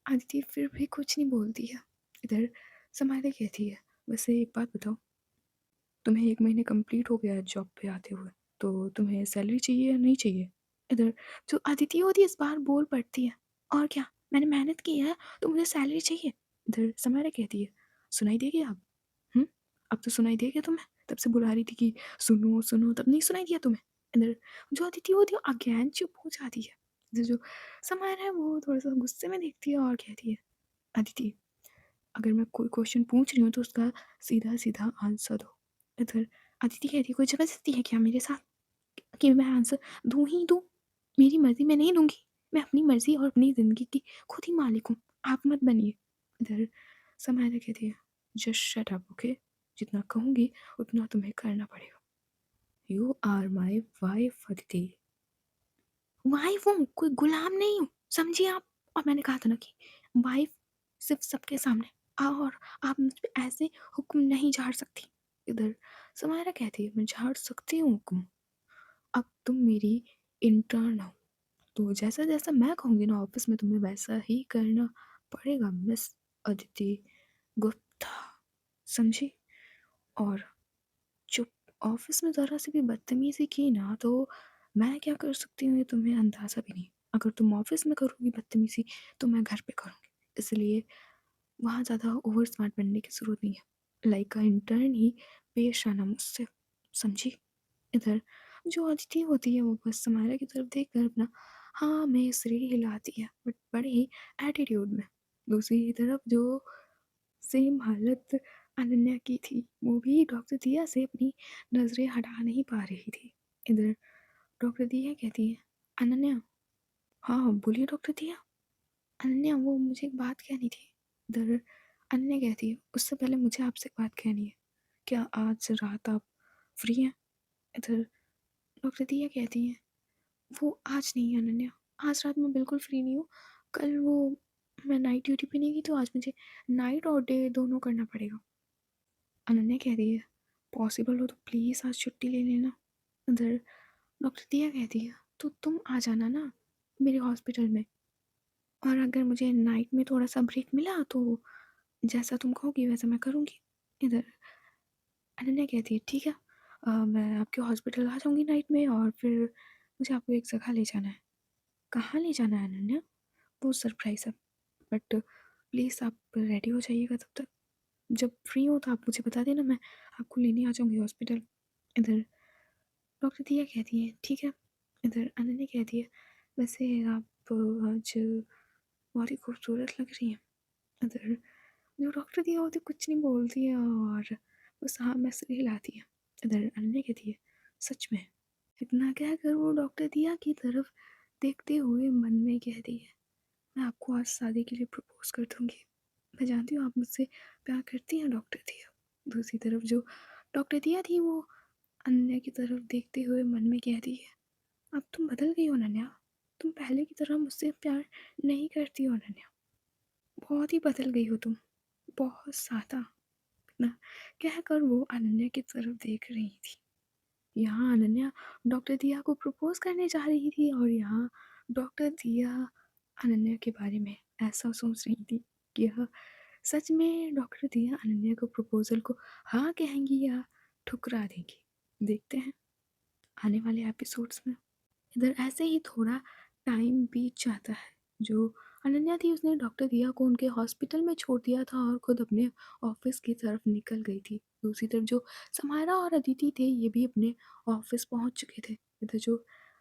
अदिति फिर भी कुछ नहीं बोलती है। इधर समारा कहती है, वैसे एक बात बताओ, तुम्हें 1 महीने कंप्लीट हो गया है जॉब पे आते हुए, तो तुम्हें सैलरी चाहिए या नहीं चाहिए? इधर जो अदिति होती है इस बार बोल पड़ती है, और क्या, मैंने मेहनत की है तो मुझे सैलरी चाहिए। इधर समारा कहती है, सुनाई देगी अब? हुँ? अब तो सुनाई देगा तुम्हें? तब से बुला रही थी कि सुनो, सुनो, तब नहीं सुनाई दिया तुम्हें? इधर जो अदिति होती है वो अगेन चुप हो जाती है। इधर जो समारा है वो थोड़ा-सा गुस्से में देखती है और कहती है, अदिति अगर मैं कोई क्वेश्चन पूछ रही हूँ तो उसका सीधा-सीधा आंसर दो। इधर अदिति कहती है, कोई ज़बरदस्ती है क्या मेरे साथ कि मैं आंसर दूँ ही दूँ? मेरी मर्ज़ी मैं नहीं दूँगी। मैं अपनी मर्ज़ी और अपनी ज़िंदगी की खुद ही मालिक हूँ, आप मत बनिए। इधर समारा कहती है, जस्ट शट अप ओके? जितना कहूँगी उतना तुम्हें करना पड़ेगा। You are my wife Aditi. Wife हूँ, कोई गुलाम नहीं हूँ, समझिए आप? और मैंने कहा था ना कि वाइफ सिर्फ़ सबके सामने, और आप मुझ पे ऐसे हुक्म नहीं झाड़ सकती। इधर समारा कहती है, मैं झाड़ सकती हूँ हुक्म, अब तुम मेरी इंटर्न हो, तो जैसा-जैसा मैं कहूँगी ना ऑफ़िस में तुम्हें वैसा ही करना पड़ेगा मिस अदिति गुप्ता, समझी? और चुप, ऑफ़िस में ज़रा-सी भी बदतमीज़ी की ना तो मैं क्या कर सकती हूँ ये तुम्हें अंदाज़ा भी नहीं। अगर तुम ऑफ़िस में करोगी बदतमीज़ी तो मैं घर पे करूँगी। इसलिए वहाँ ज़्यादा ओवर स्मार्ट बनने की ज़रूरत नहीं है। लाइक अ इंटर्न ही पेश आना मुझसे, समझी? इधर जो अदिति होती है वो बस समारा की तरफ देखकर अपना हाँ में सिर ही हिलाती है, बट बड़े ही एटीट्यूड में। दूसरी तरफ जो सेम हालत अनन्या की थी, वो भी डॉक्टर दिया से अपनी नज़रें हटा नहीं पा रही थी। इधर डॉक्टर दिया कहती है, "अनन्या।" "हाँ, बोलिए डॉक्टर दिया।" "अनन्या, वो मुझे एक बात कहनी थी।" इधर अनन्या कहती है, "उससे पहले मुझे आपसे एक बात कहनी है। क्या आज रात आप फ्री हैं?" इधर डॉक्टर दिया कहती हैं, "वो आज नहीं अनन्या, आज रात मैं बिल्कुल फ्री नहीं हूँ। कल वो मैं नाइट ड्यूटी पे नहीं गई तो आज मुझे नाइट और डे दोनों करना पड़ेगा।" अनन्या कह रही है, "पॉसिबल हो तो प्लीज़ आज छुट्टी ले लेना।" उधर डॉक्टर दिया कहती है, "तो तुम आ जाना ना मेरे हॉस्पिटल में, और अगर मुझे नाइट में थोड़ा-सा ब्रेक मिला तो जैसा तुम कहोगी वैसा मैं करूँगी।" इधर अनन्या कहती है, "ठीक है, मैं आपके हॉस्पिटल आ जाऊँगी नाइट में और फिर मुझे आपको एक जगह ले जाना है।" "कहाँ ले जाना है अनन्या?" "वो सरप्राइज़ है, बट प्लीज़ आप रेडी हो जाइएगा तब तक। जब फ्री हो तो आप मुझे बता देना, मैं आपको लेने आ जाऊँगी हॉस्पिटल।" इधर डॉक्टर दिया कहती हैं, "ठीक है।" इधर अनन्या कहती है, "वैसे आप आज बहुत ही खूबसूरत लग रही हैं।" इधर जो डॉक्टर दिया होती है कुछ नहीं बोलती है और बस हाँ में सिर हिलाती है। इधर अनन्या कहती है, "सच में?" इतना कहकर वो डॉक्टर दिया की तरफ देखते हुए मन में कहती है, "मैं आपको आज शादी के लिए प्रपोज़ कर दूँगी। मैं जानती हूँ आप मुझसे प्यार करती हैं डॉक्टर दिया।" दूसरी तरफ जो डॉक्टर दिया थी वो अनन्या की तरफ देखते हुए मन में कहती है, "अब तुम बदल गई हो अनन्या, तुम पहले की तरह मुझसे प्यार नहीं करती हो अनन्या, बहुत ही बदल गई हो तुम, बहुत ज़्यादा।" ना कहकर वो अनन्या की तरफ देख रही थी। यहाँ अनन्या डॉक्टर दिया को प्रपोज़ करने जा रही थी और यहाँ डॉक्टर दिया अनन्या के बारे में ऐसा सोच रही थी कि हाँ, सच में डॉक्टर दिया अनन्या को प्रपोज़ल को हाँ कहेंगी या ठुकरा देंगी। देखते हैं आने वाले एपिसोड्स में। इधर ऐसे ही थोड़ा टाइम बीत जाता है। जो अनन्या थी उसने डॉक्टर दिया को उनके हॉस्पिटल में छोड़ दिया था और खुद अपने ऑफिस की तरफ निकल गई थी। दूसरी तरफ जो समारा और अदिति थे ये भी अपने ऑफिस पहुंच चुके थे। इधर जो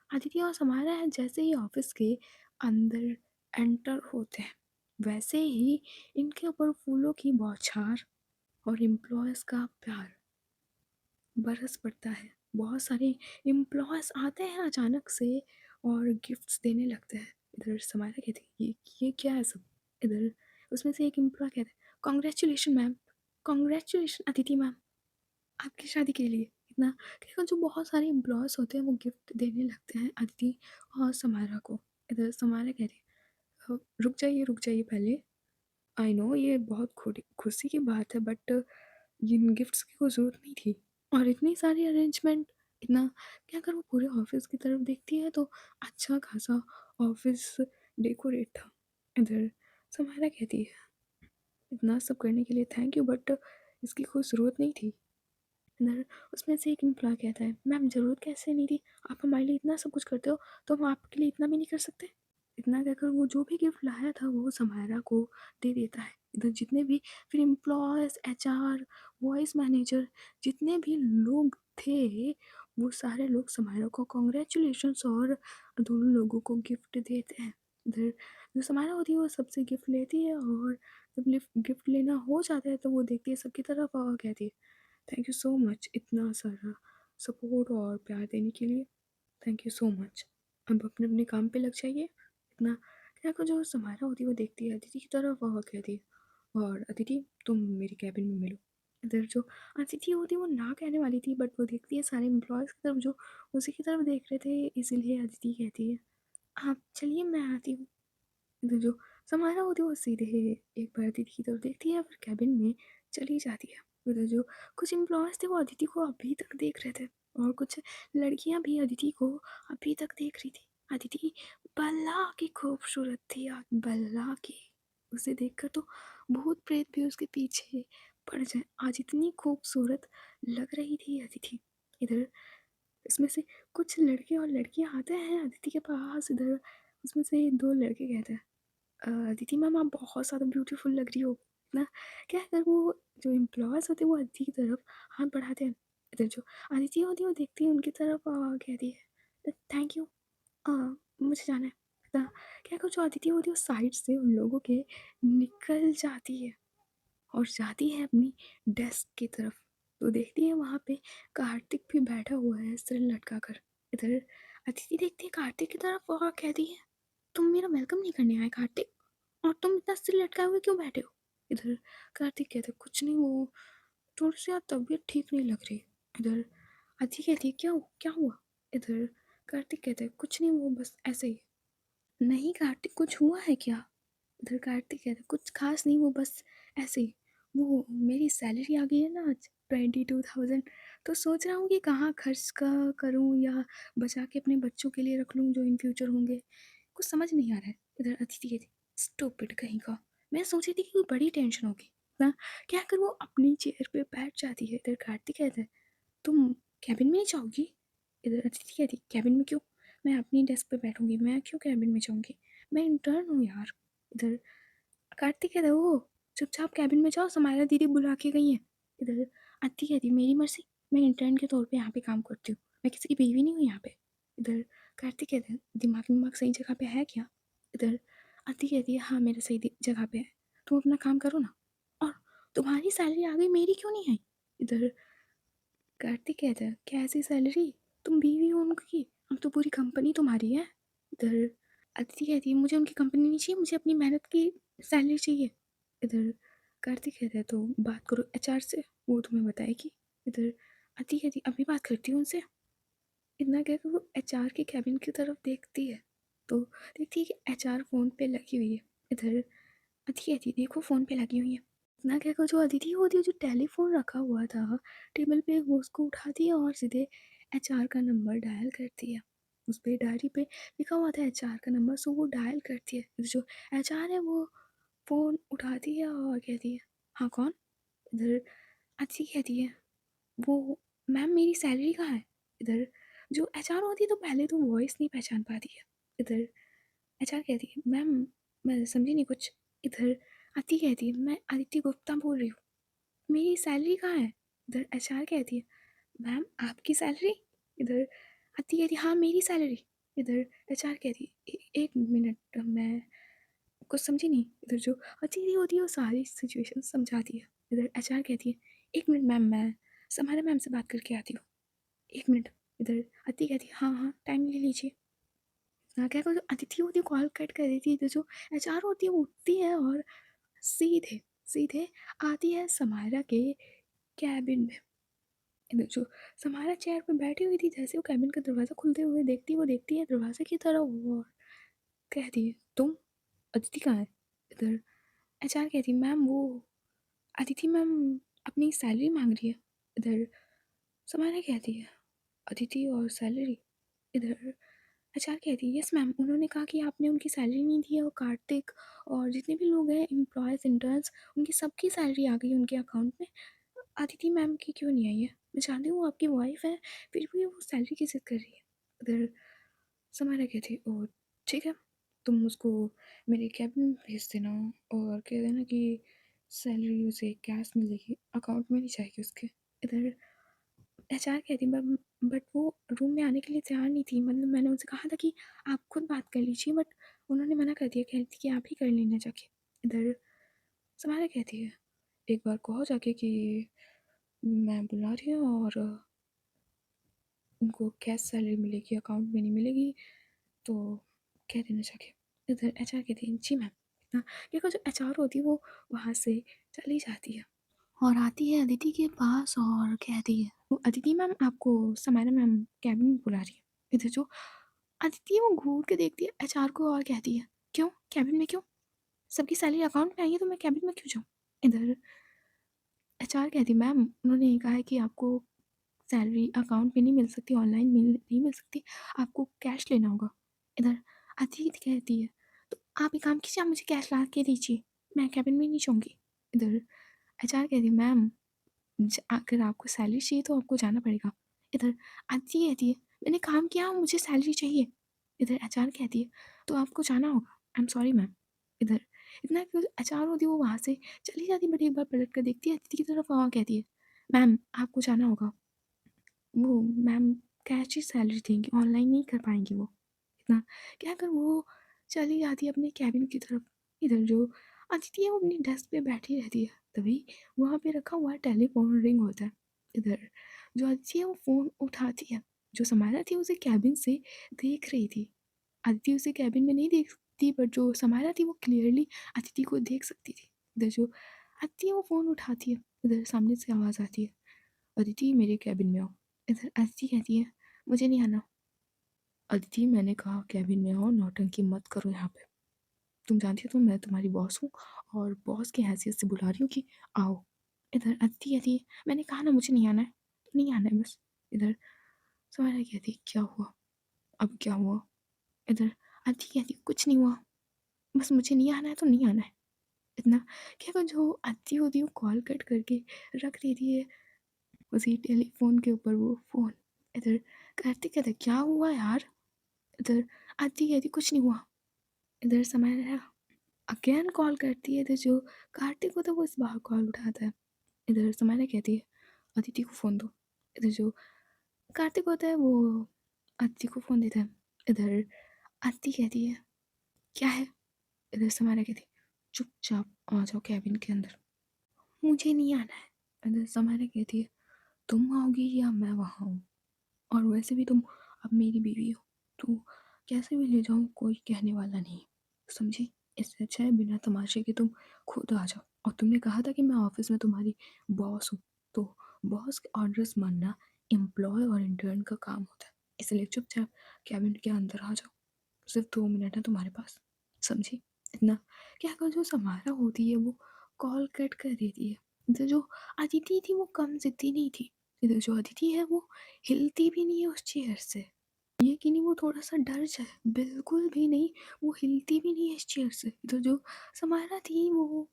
अदिति और समारा है जैसे ही ऑफिस के अंदर एंटर होते हैं वैसे ही इनके ऊपर फूलों की बौछार और एम्प्लॉयज़ का प्यार बरस पड़ता है। बहुत सारे एम्प्लॉयज़ आते हैं अचानक से और गिफ्ट्स देने लगते हैं। इधर समाइरा कहती है, ये क्या है सब? इधर उसमें से एक एम्प्लॉय कहता है, "congratulation ma'am, congratulation Aditi ma'am, आपकी शादी के लिए।" इतना कहकर जो बहुत सारे एम्प्लॉयज़ होते हैं वो गिफ्ट देने लगते हैं अदिति और समाइरा को। इधर समाइरा कहती है, रुक जाइए पहले। आई नो ये बहुत खुशी की बात है बट इन गिफ्ट्स की कोई ज़रूरत नहीं थी। और इतनी सारी अरेंजमेंट, इतना क्या अगर वो पूरे ऑफिस की तरफ देखती है तो अच्छा खासा ऑफिस डेकोरेट था। इधर समायरा कहती है, "इतना सब करने के लिए थैंक यू बट इसकी कोई ज़रूरत नहीं थी।" इधर उसमें से एक एम्प्लॉय कहता है, "मैम ज़रूरत कैसे नहीं थी? आप हमारे लिए इतना सब कुछ करते हो तो हम आपके लिए इतना भी नहीं कर सकते?" इतना कहकर वो जो भी गिफ्ट लाया था वो समायरा को दे देता है। इधर जितने भी फिर एम्प्लॉयज़, एचआर, वॉइस मैनेजर जितने भी लोग थे, वो सारे लोग समायरा को कांग्रेचुलेशंस और दोनों लोगों को गिफ्ट देते हैं। इधर जो समायरा होती है वो सबसे गिफ्ट लेती है और जब गिफ्ट लेना हो जाता है तो वो देखती है सबकी तरफ और कहती है, "थैंक यू सो मच इतना सारा सपोर्ट और प्यार देने के लिए। Thank you so much. अब अपने-अपने काम पे लग जाइए।" इतना कहकर जो समायरा होती है वो देखती है अदिति की तरफ और कहती है, "और अदिति तुम मेरे केबिन में मिलो।" इधर जो अदिति होती है वो ना कहने वाली थी बट वो देखती है सारे एम्प्लॉयज़ की तरफ जो उसी की तरफ देख रहे थे इसीलिए अदिति कहती है, "आप चलिए मैं आती हूँ।" इधर जो समायरा होती है वो सीधे एक बार अदिति की तरफ देखती है फिर केबिन में चली जाती है। उधर जो कुछ एम्प्लॉयज़ थे वो अदिति को अभी तक देख रहे थे और कुछ लड़कियां भी अदिति को अभी तक देख रही थी। अदिति बल्ला की खूबसूरत थी और बल्ला की, उसे देखकर तो भूत प्रेत भी उसके पीछे पड़ जाए, आज इतनी खूबसूरत लग रही थी अदिति। इधर इसमें से कुछ लड़के और लड़कियां आते हैं अदिति के पास। इधर उसमें से दो लड़के कहते हैं, दीदी मैम आप बहुत ज़्यादा ब्यूटीफुल लग रही हो ना। क्या है अगर वो जो एम्प्लॉयज़ होते हैं वो अदिति की तरफ हाथ बढ़ाते हैं। इधर जो अदिति होती है वो देखती है उनकी तरफ कहती है, थैंक यू, मुझे जाना है।" इतना क्या कुछ जो अदिति होती है वो साइड से उन लोगों के निकल जाती है और जाती है अपनी डेस्क की तरफ। तो देखती है वहाँ पे कार्तिक भी बैठा हुआ है सिर लटका कर। इधर अदिति देखती है कार्तिक की तरफ और कहती है, तुम मेरा वेलकम नहीं करने आए कार्तिक, और तुम इतना सिर लटकाए हुए क्यों बैठे हो? इधर कार्तिक कहते कुछ नहीं, वो थोड़ी सी यार तबीयत ठीक नहीं लग रही। इधर अदिति कहती है क्या हुआ? इधर कार्तिक कहते हैं कुछ नहीं, वो बस ऐसे ही। नहीं कार्तिक कुछ हुआ है क्या? इधर कार्तिक कहते कुछ खास नहीं, वो बस ऐसे ही। वो मेरी सैलरी आ गई है ना आज 22,000, तो सोच रहा हूँ कि कहाँ खर्च का करूँ या बचा के अपने बच्चों के लिए रख लूँ जो इन फ्यूचर होंगे। कुछ समझ नहीं आ रहा है। इधर अदिति कहती स्टूपिड कहीं का, मैं सोच रही थी कि कोई बड़ी टेंशन होगी ना, क्या कर वो अपनी चेयर पे बैठ जाती है। इधर कार्तिक कहता है तुम कैबिन में नहीं जाओगी? इधर अदिति कहती कैबिन में क्यों? मैं अपनी डेस्क पे बैठूंगी, मैं क्यों कैबिन में जाऊंगी, मैं इंटर्न हूँ यार। इधर कार्तिक कहता है ओ चुपचाप कैबिन में जाओ, समारा दीदी बुला के गई है। इधर अदिति कहती मेरी मर्जी, मैं इंटर्न के तौर पे यहाँ पे काम करती हूँ, मैं किसी की बीवी नहीं हूँ यहाँ पे। इधर कार्तिक कहते हैं दिमाग सही जगह पे है क्या? इधर अदिति कहती है हाँ मेरे सही जगह पे है, तुम अपना काम करो ना। और तुम्हारी सैलरी आ गई, मेरी क्यों नहीं आई? इधर कार्तिक कहता है कैसी सैलरी, तुम बीवी हो उनकी, अब तो पूरी कंपनी तुम्हारी है। इधर अदिति कहती है मुझे उनकी कंपनी नहीं चाहिए, मुझे अपनी मेहनत की सैलरी चाहिए। इधर कार्तिक कहता है तो बात करो एचआर से, वो तुम्हें बताएगी। इधर अदिति कहती अभी बात करती हूँ उनसे। इतना कहकर वो एचआर के कैबिन की तरफ देखती है तो देखती है कि एचआर फ़ोन पे लगी हुई है। इधर अदिति कहती है देखो फ़ोन पे लगी हुई है। इतना कहकर जो अदिति होती है जो टेलीफोन रखा हुआ था टेबल पे, वो उसको उठाती है और सीधे एचआर का नंबर डायल करती है। उस पर डायरी पे लिखा हुआ था एचआर का नंबर, सो वो डायल करती है। जो एचआर है वो फ़ोन उठाती है और कहती है हाँ कौन? इधर अदिति कहती है वो मैम मेरी सैलरी कहाँ है? इधर जो एचआर होती है तो पहले तो वॉइस नहीं पहचान पाती है। इधर एचआर कहती है मैम मैं समझी नहीं कुछ। इधर अदिति कहती है मैं अदिति गुप्ता बोल रही हूँ, मेरी सैलरी कहाँ है? इधर एचआर कहती है मैम आपकी सैलरी? इधर अदिति कहती है हाँ मेरी सैलरी। इधर एचआर कहती है एक मिनट मैं कुछ समझी नहीं। इधर जो अदिति होती है वो सारी सिचुएशन समझाती है। इधर एचआर कहती है एक मिनट मैम मैं समारा मैम से बात करके आती हूँ, एक मिनट। इधर अदिति कहती है हाँ हाँ टाइम ले लीजिए। ना क्या जो अदिति होती है कॉल कट कर देती है, तो जो एचआर होती है वो उठती है और सीधे सीधे आती है समारा के कैबिन में। इधर जो समारा चेयर पे बैठी हुई थी, जैसे वो कैबिन का दरवाज़ा खुलते हुए देखती, वो देखती है दरवाजे की तरफ और कहती है तुम अदिति कहाँ है? इधर एचआर कहती है मैम वो अदिति मैम अपनी सैलरी मांग रही है। इधर समारा कहती है अदिति और सैलरी? इधर एचआर कहती है यस मैम, उन्होंने कहा कि आपने उनकी सैलरी नहीं दी है, और कार्तिक और जितने भी लोग हैं एम्प्लॉयज़ इंटर्न्स उनकी सबकी सैलरी आ गई उनके अकाउंट में, अदिति मैम की क्यों नहीं आई है? मैं जानती हूँ आपकी वाइफ है, फिर भी वो सैलरी की जिद कर रही है। इधर समारा कहती है ओह ठीक है, तुम उसको मेरे कैबिन में भेज देना और कह देना कि सैलरी उसे कैश मिलेगी, अकाउंट में नहीं जाएगी उसके। इधर एचआर कहती बट वो रूम में आने के लिए तैयार नहीं थी, मतलब मैंने उनसे कहा था कि आप खुद बात कर लीजिए, बट उन्होंने मना कर दिया, कहती कि आप ही कर लेना जाके। इधर समारा कहती है एक बार कहो जाके कि मैं बुला रही हूँ और उनको कैश सैलरी मिलेगी, अकाउंट में नहीं मिलेगी, तो कह देना जाके। इधर एचआर कहती है जी मैम। इतना देखो जो एचआर होती है वो वहाँ से चली जाती है और आती है अदिति के पास और कहती है वो अदिति मैम आपको समारा मैम कैबिन में बुला रही है। इधर जो अदिति है वो घूर के देखती है एचआर को और कहती है क्यों कैबिन में क्यों? सबकी सैलरी अकाउंट में आई है तो मैं कैबिन में क्यों जाऊँ? इधर एचआर कहती मैम उन्होंने कहा है कि आपको सैलरी अकाउंट में नहीं मिल सकती, ऑनलाइन नहीं मिल सकती, आपको कैश लेना होगा। इधर अदिति कहती है तो आप एक काम कीजिए, आप मुझे कैश ला के दीजिए, मैं कैबिन में नहीं जाऊँगी। इधर एचआर कहती है मैम अगर आपको सैलरी चाहिए तो आपको जाना पड़ेगा। इधर आदित्य कहती है मैंने काम किया, मुझे सैलरी चाहिए। इधर एचआर कहती है तो आपको जाना होगा, आई एम सॉरी मैम। इधर इतना कि एचआर होती है वो वहाँ से चली जाती है, बट एक बार पलट कर देखती है आदित्य की तरफ और कहती है मैम आपको जाना होगा, वो मैम कैश ही सैलरी देंगी, ऑनलाइन नहीं कर पाएंगी वो। इतना क्या अगर वो चली जाती है अपने केबिन की तरफ। इधर जो अदिति है वो अपनी डेस्क पे बैठी रहती है। तभी वहाँ पे रखा हुआ टेलीफ़ोन रिंग होता है। इधर जो अदिति है वो फ़ोन उठाती है। जो समारा थी उसे केबिन से देख रही थी। अदिति उसे केबिन में नहीं देखती, बट जो समारा थी वो क्लियरली अदिति को देख सकती थी। इधर जो अदिति है वो फ़ोन उठाती है। इधर सामने से आवाज़ आती है, अदिति मेरे केबिन में आओ। इधर अदिति कहती है, मुझे नहीं आना। अदिति मैंने कहा केबिन में आओ, नौटंकी मत करो यहाँ पे। तुम जानती हो तो मैं तुम्हारी बॉस हूँ और बॉस की हैसियत से बुला रही हूँ कि आओ। इधर अदिति कहती है, मैंने कहा ना मुझे नहीं आना है, नहीं आना है बस। इधर समारा कहती है, क्या हुआ, अब क्या हुआ? इधर अदिति कहती है, कुछ नहीं हुआ, बस मुझे नहीं आना है तो नहीं आना है। इतना क्या वो जो अदिति होती है वो कॉल कट करके रख देती है उसी टेलीफोन के ऊपर वो फ़ोन। इधर कार्तिक कहता है, क्या हुआ यार? इधर अदिति कहती, कुछ नहीं हुआ। इधर समारा अगेन कॉल करती है। इधर जो कार्तिक होता है वो इस बार कॉल उठाता है। इधर समारा कहती है, अदिति को फ़ोन दो। इधर जो कार्तिक होता है वो अदिति को फ़ोन देता है। इधर अदिति कहती है, क्या है? इधर समारा कहती है, चुपचाप आ जाओ केबिन के अंदर, मुझे नहीं आना है। इधर समारा कहती है, तुम आओगी या मैं वहाँ हूँ? और वैसे भी तुम अब मेरी बीवी हो, तो कैसे भी ले जाऊँ कोई कहने वाला नहीं, समझी? इससे अच्छा है बिना तमाशे के तुम खुद आ जाओ। और तुमने कहा था कि मैं ऑफिस में तुम्हारी बॉस हूँ, तो बॉस के ऑर्डर्स मानना एम्प्लॉय और इंटर्न का काम होता है। इसलिए चुपचाप कैबिन के अंदर आ जाओ, सिर्फ 2 मिनट है तुम्हारे पास, समझी? इतना क्या कर जो समारा होती है वो कॉल कट कर देती है। इधर जो अदिति थी वो कम जिद्दी नहीं थी। इधर जो अदिति है वो हिलती भी नहीं है उस चेयर से। ये कि नहीं वो थोड़ा सा डर जाए, बिल्कुल भी नहीं, वो हिलती भी नहीं है इस चेयर से। इधर जो समारा थी वो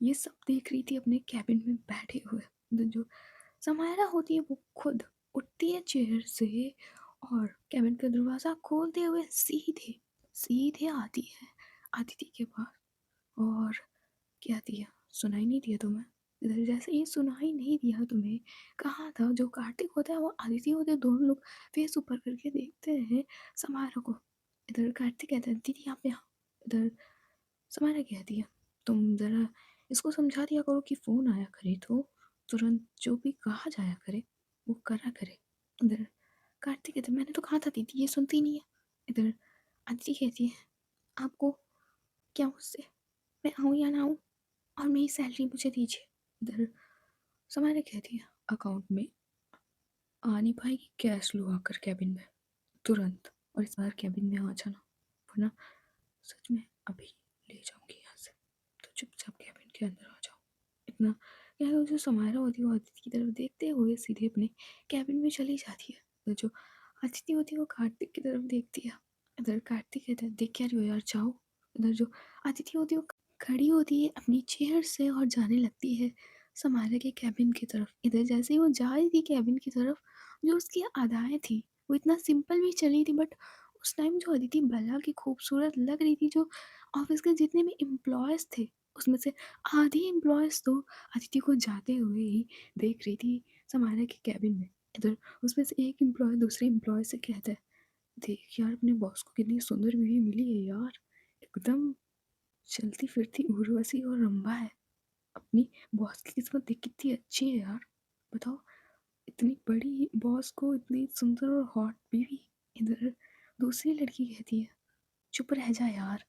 ये सब देख रही थी अपने कैबिन में बैठे हुए। इधर जो समारा होती है वो खुद उठती है चेयर से और कैबिन का दरवाज़ा खोलते हुए सीधे सीधे आती है अदिति के पास और कहती है, सुनाई नहीं दिया तुम्हें? इधर जैसे ही सुनाई नहीं दिया तुम्हें, कहा था जो कार्तिक होता है वो अदिति होते हैं, दोनों लोग फेस ऊपर करके देखते हैं समारोह को। इधर कार्तिक कहता है, दीदी आप यहाँ। इधर समारा कहती है, तुम ज़रा इसको समझा दिया करो कि फ़ोन आया करे तो तुरंत जो भी कहा जाया करे वो करा करे। इधर कार्तिक कहते, मैंने तो कहा था दीदी, ये सुनती नहीं है। इधर अदिति कहती है, आपको क्या मुझसे, मैं आऊँ या ना आऊँ, और मेरी सैलरी मुझे दीजिए। इधर समारा कहती है, अकाउंट में आ नहीं पाएगी, कैश लो आकर कैबिन में तुरंत, और इस बार कैबिन में आ जाना, वरना सच में अभी ले जाऊंगी यहाँ से। तो चुपचाप कैबिन के अंदर आ जाओ। इतना क्या है, जो समारा होती है वो अदिति की तरफ देखते हुए सीधे अपने कैबिन में चली जाती है। तो जो अदिति होती है वो कार्तिक की तरफ देखती है। इधर कार्तिक कहता है, देख क्या रही हो यार, जाओ। इधर जो अदिति होती है वो खड़ी होती है अपनी चेयर से और जाने लगती है समारा के कैबिन की तरफ। इधर जैसे ही वो जा रही थी कैबिन की तरफ, जो उसकी अदाएं थी वो इतना सिंपल भी चली थी, बट उस टाइम जो अदिति बला की खूबसूरत लग रही थी। जो ऑफिस के जितने भी एम्प्लॉयज़ थे उसमें से आधी एम्प्लॉयज़ तो अदिति को जाते हुए ही देख रही थी समारा के कैबिन में। इधर उसमें से एक एम्प्लॉय दूसरे एम्प्लॉय से कहता है, देख यार अपने बॉस को कितनी सुंदर बीवी मिली है यार, एकदम चलती फिरती उर्वशी और रंभा है। अपनी बॉस की किस्मत देख कितनी अच्छी है यार, बताओ, इतनी बड़ी बॉस को इतनी सुंदर और हॉट बीवी। इधर दूसरी लड़की कहती है, चुप रह जा यार,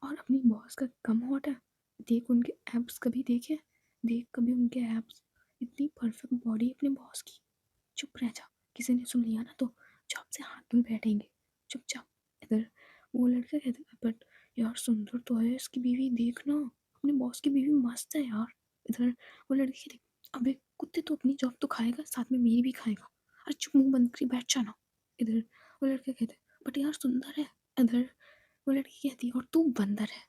और अपनी बॉस का कम हॉट है, देख उनके एब्स कभी देखे, देख कभी उनके एब्स, इतनी परफेक्ट बॉडी अपने बॉस की। चुप रह जा, किसी ने सुन लिया ना तो चौप से हाथ धुल बैठेंगे, चुपचाप। इधर वो लड़का कहता है, बट यार सुंदर तो है इसकी बीवी, देखना अपने बॉस की बीवी मस्त है यार। इधर वो लड़की कहती, अबे कुत्ते, तो अपनी जॉब तो खाएगा साथ में मेरी भी खाएगा, अरे चुप, मुंह बंद कर बैठ जाना। इधर वो लड़का कहता है, बट यार सुंदर है। इधर वो लड़की कहती है, और तू बंदर है,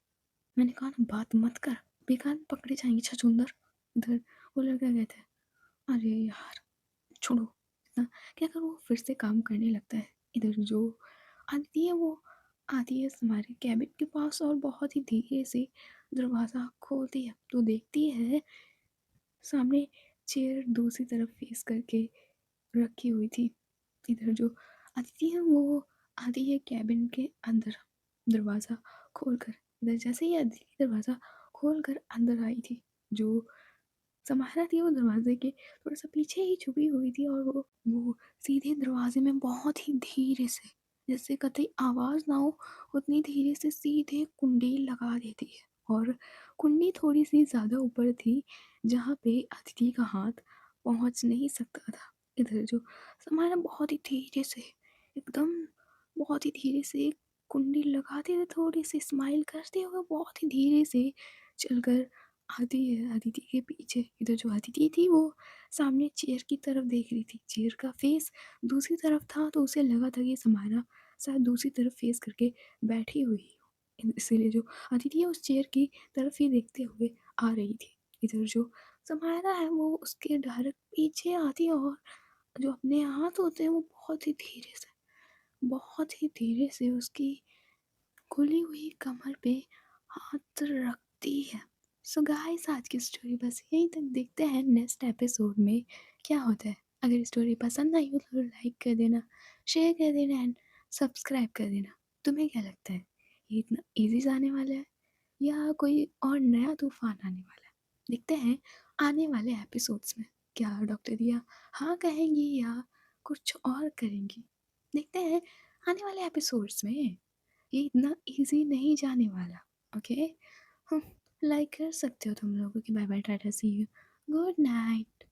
मैंने कहा ना बात मत कर, बेकार पकड़े जाएंगे छछूंदर। इधर वो लड़का कहता है, अरे यार छोड़ो। इतना क्या करो, वो फिर से काम करने लगता है। इधर जो आती है वो आती है हमारे कैबिन के पास और बहुत ही धीरे से दरवाज़ा खोलती है तो देखती है सामने चेयर दूसरी तरफ फेस करके रखी हुई थी। इधर जो अदिति है वो आती है कैबिन के अंदर, दरवाज़ा खोलकर इधर जैसे ही अदिति दरवाज़ा खोलकर अंदर आई थी, जो समाहरा थी वो दरवाज़े के थोड़ा-सा पीछे ही छुपी हुई थी और वो सीधे दरवाज़े में बहुत ही धीरे से, जिससे कतई आवाज़ ना हो, उतनी धीरे से सीधे कुंडी लगा देती है। और कुंडी थोड़ी-सी ज़्यादा ऊपर थी, जहाँ पे अदिति का हाथ पहुँच नहीं सकता था। इधर जो समाहरा बहुत ही धीरे से, एकदम बहुत ही धीरे से कुंडी लगाते हुए थोड़ी-सी स्माइल करते हुए बहुत ही धीरे से चलकर आती है अदिति के पीछे। इधर जो अदिति थी वो सामने चेयर की तरफ देख रही थी। चेयर का फेस दूसरी तरफ था तो उसे लगा था कि समारा शायद दूसरी तरफ फेस करके बैठी हुई हो। इसीलिए जो अदिति है उस चेयर की तरफ ही देखते हुए आ रही थी। इधर जो समारा है वो उसके डायरेक्ट पीछे आती है और जो अपने हाथ होते हैं वो बहुत ही धीरे से उसकी खुली हुई कमर पे हाथ रखती है। सो गाइस आज की स्टोरी बस यहीं तक, देखते हैं नेक्स्ट एपिसोड में क्या होता है। अगर स्टोरी पसंद आई हो तो लाइक कर देना, शेयर कर देना एंड सब्सक्राइब कर देना। तुम्हें क्या लगता है, ये इतना इजी जाने वाला है या कोई और नया तूफान आने वाला है? देखते हैं आने वाले एपिसोड्स में क्या डॉक्टर दिया हाँ कहेंगी या कुछ और करेंगी। देखते हैं आने वाले एपिसोड्स में। ये इतना इजी नहीं जाने वाला। ओके, हम लाइक कर सकते हो तुम लोगों की। Bye bye, tata, see you, good night.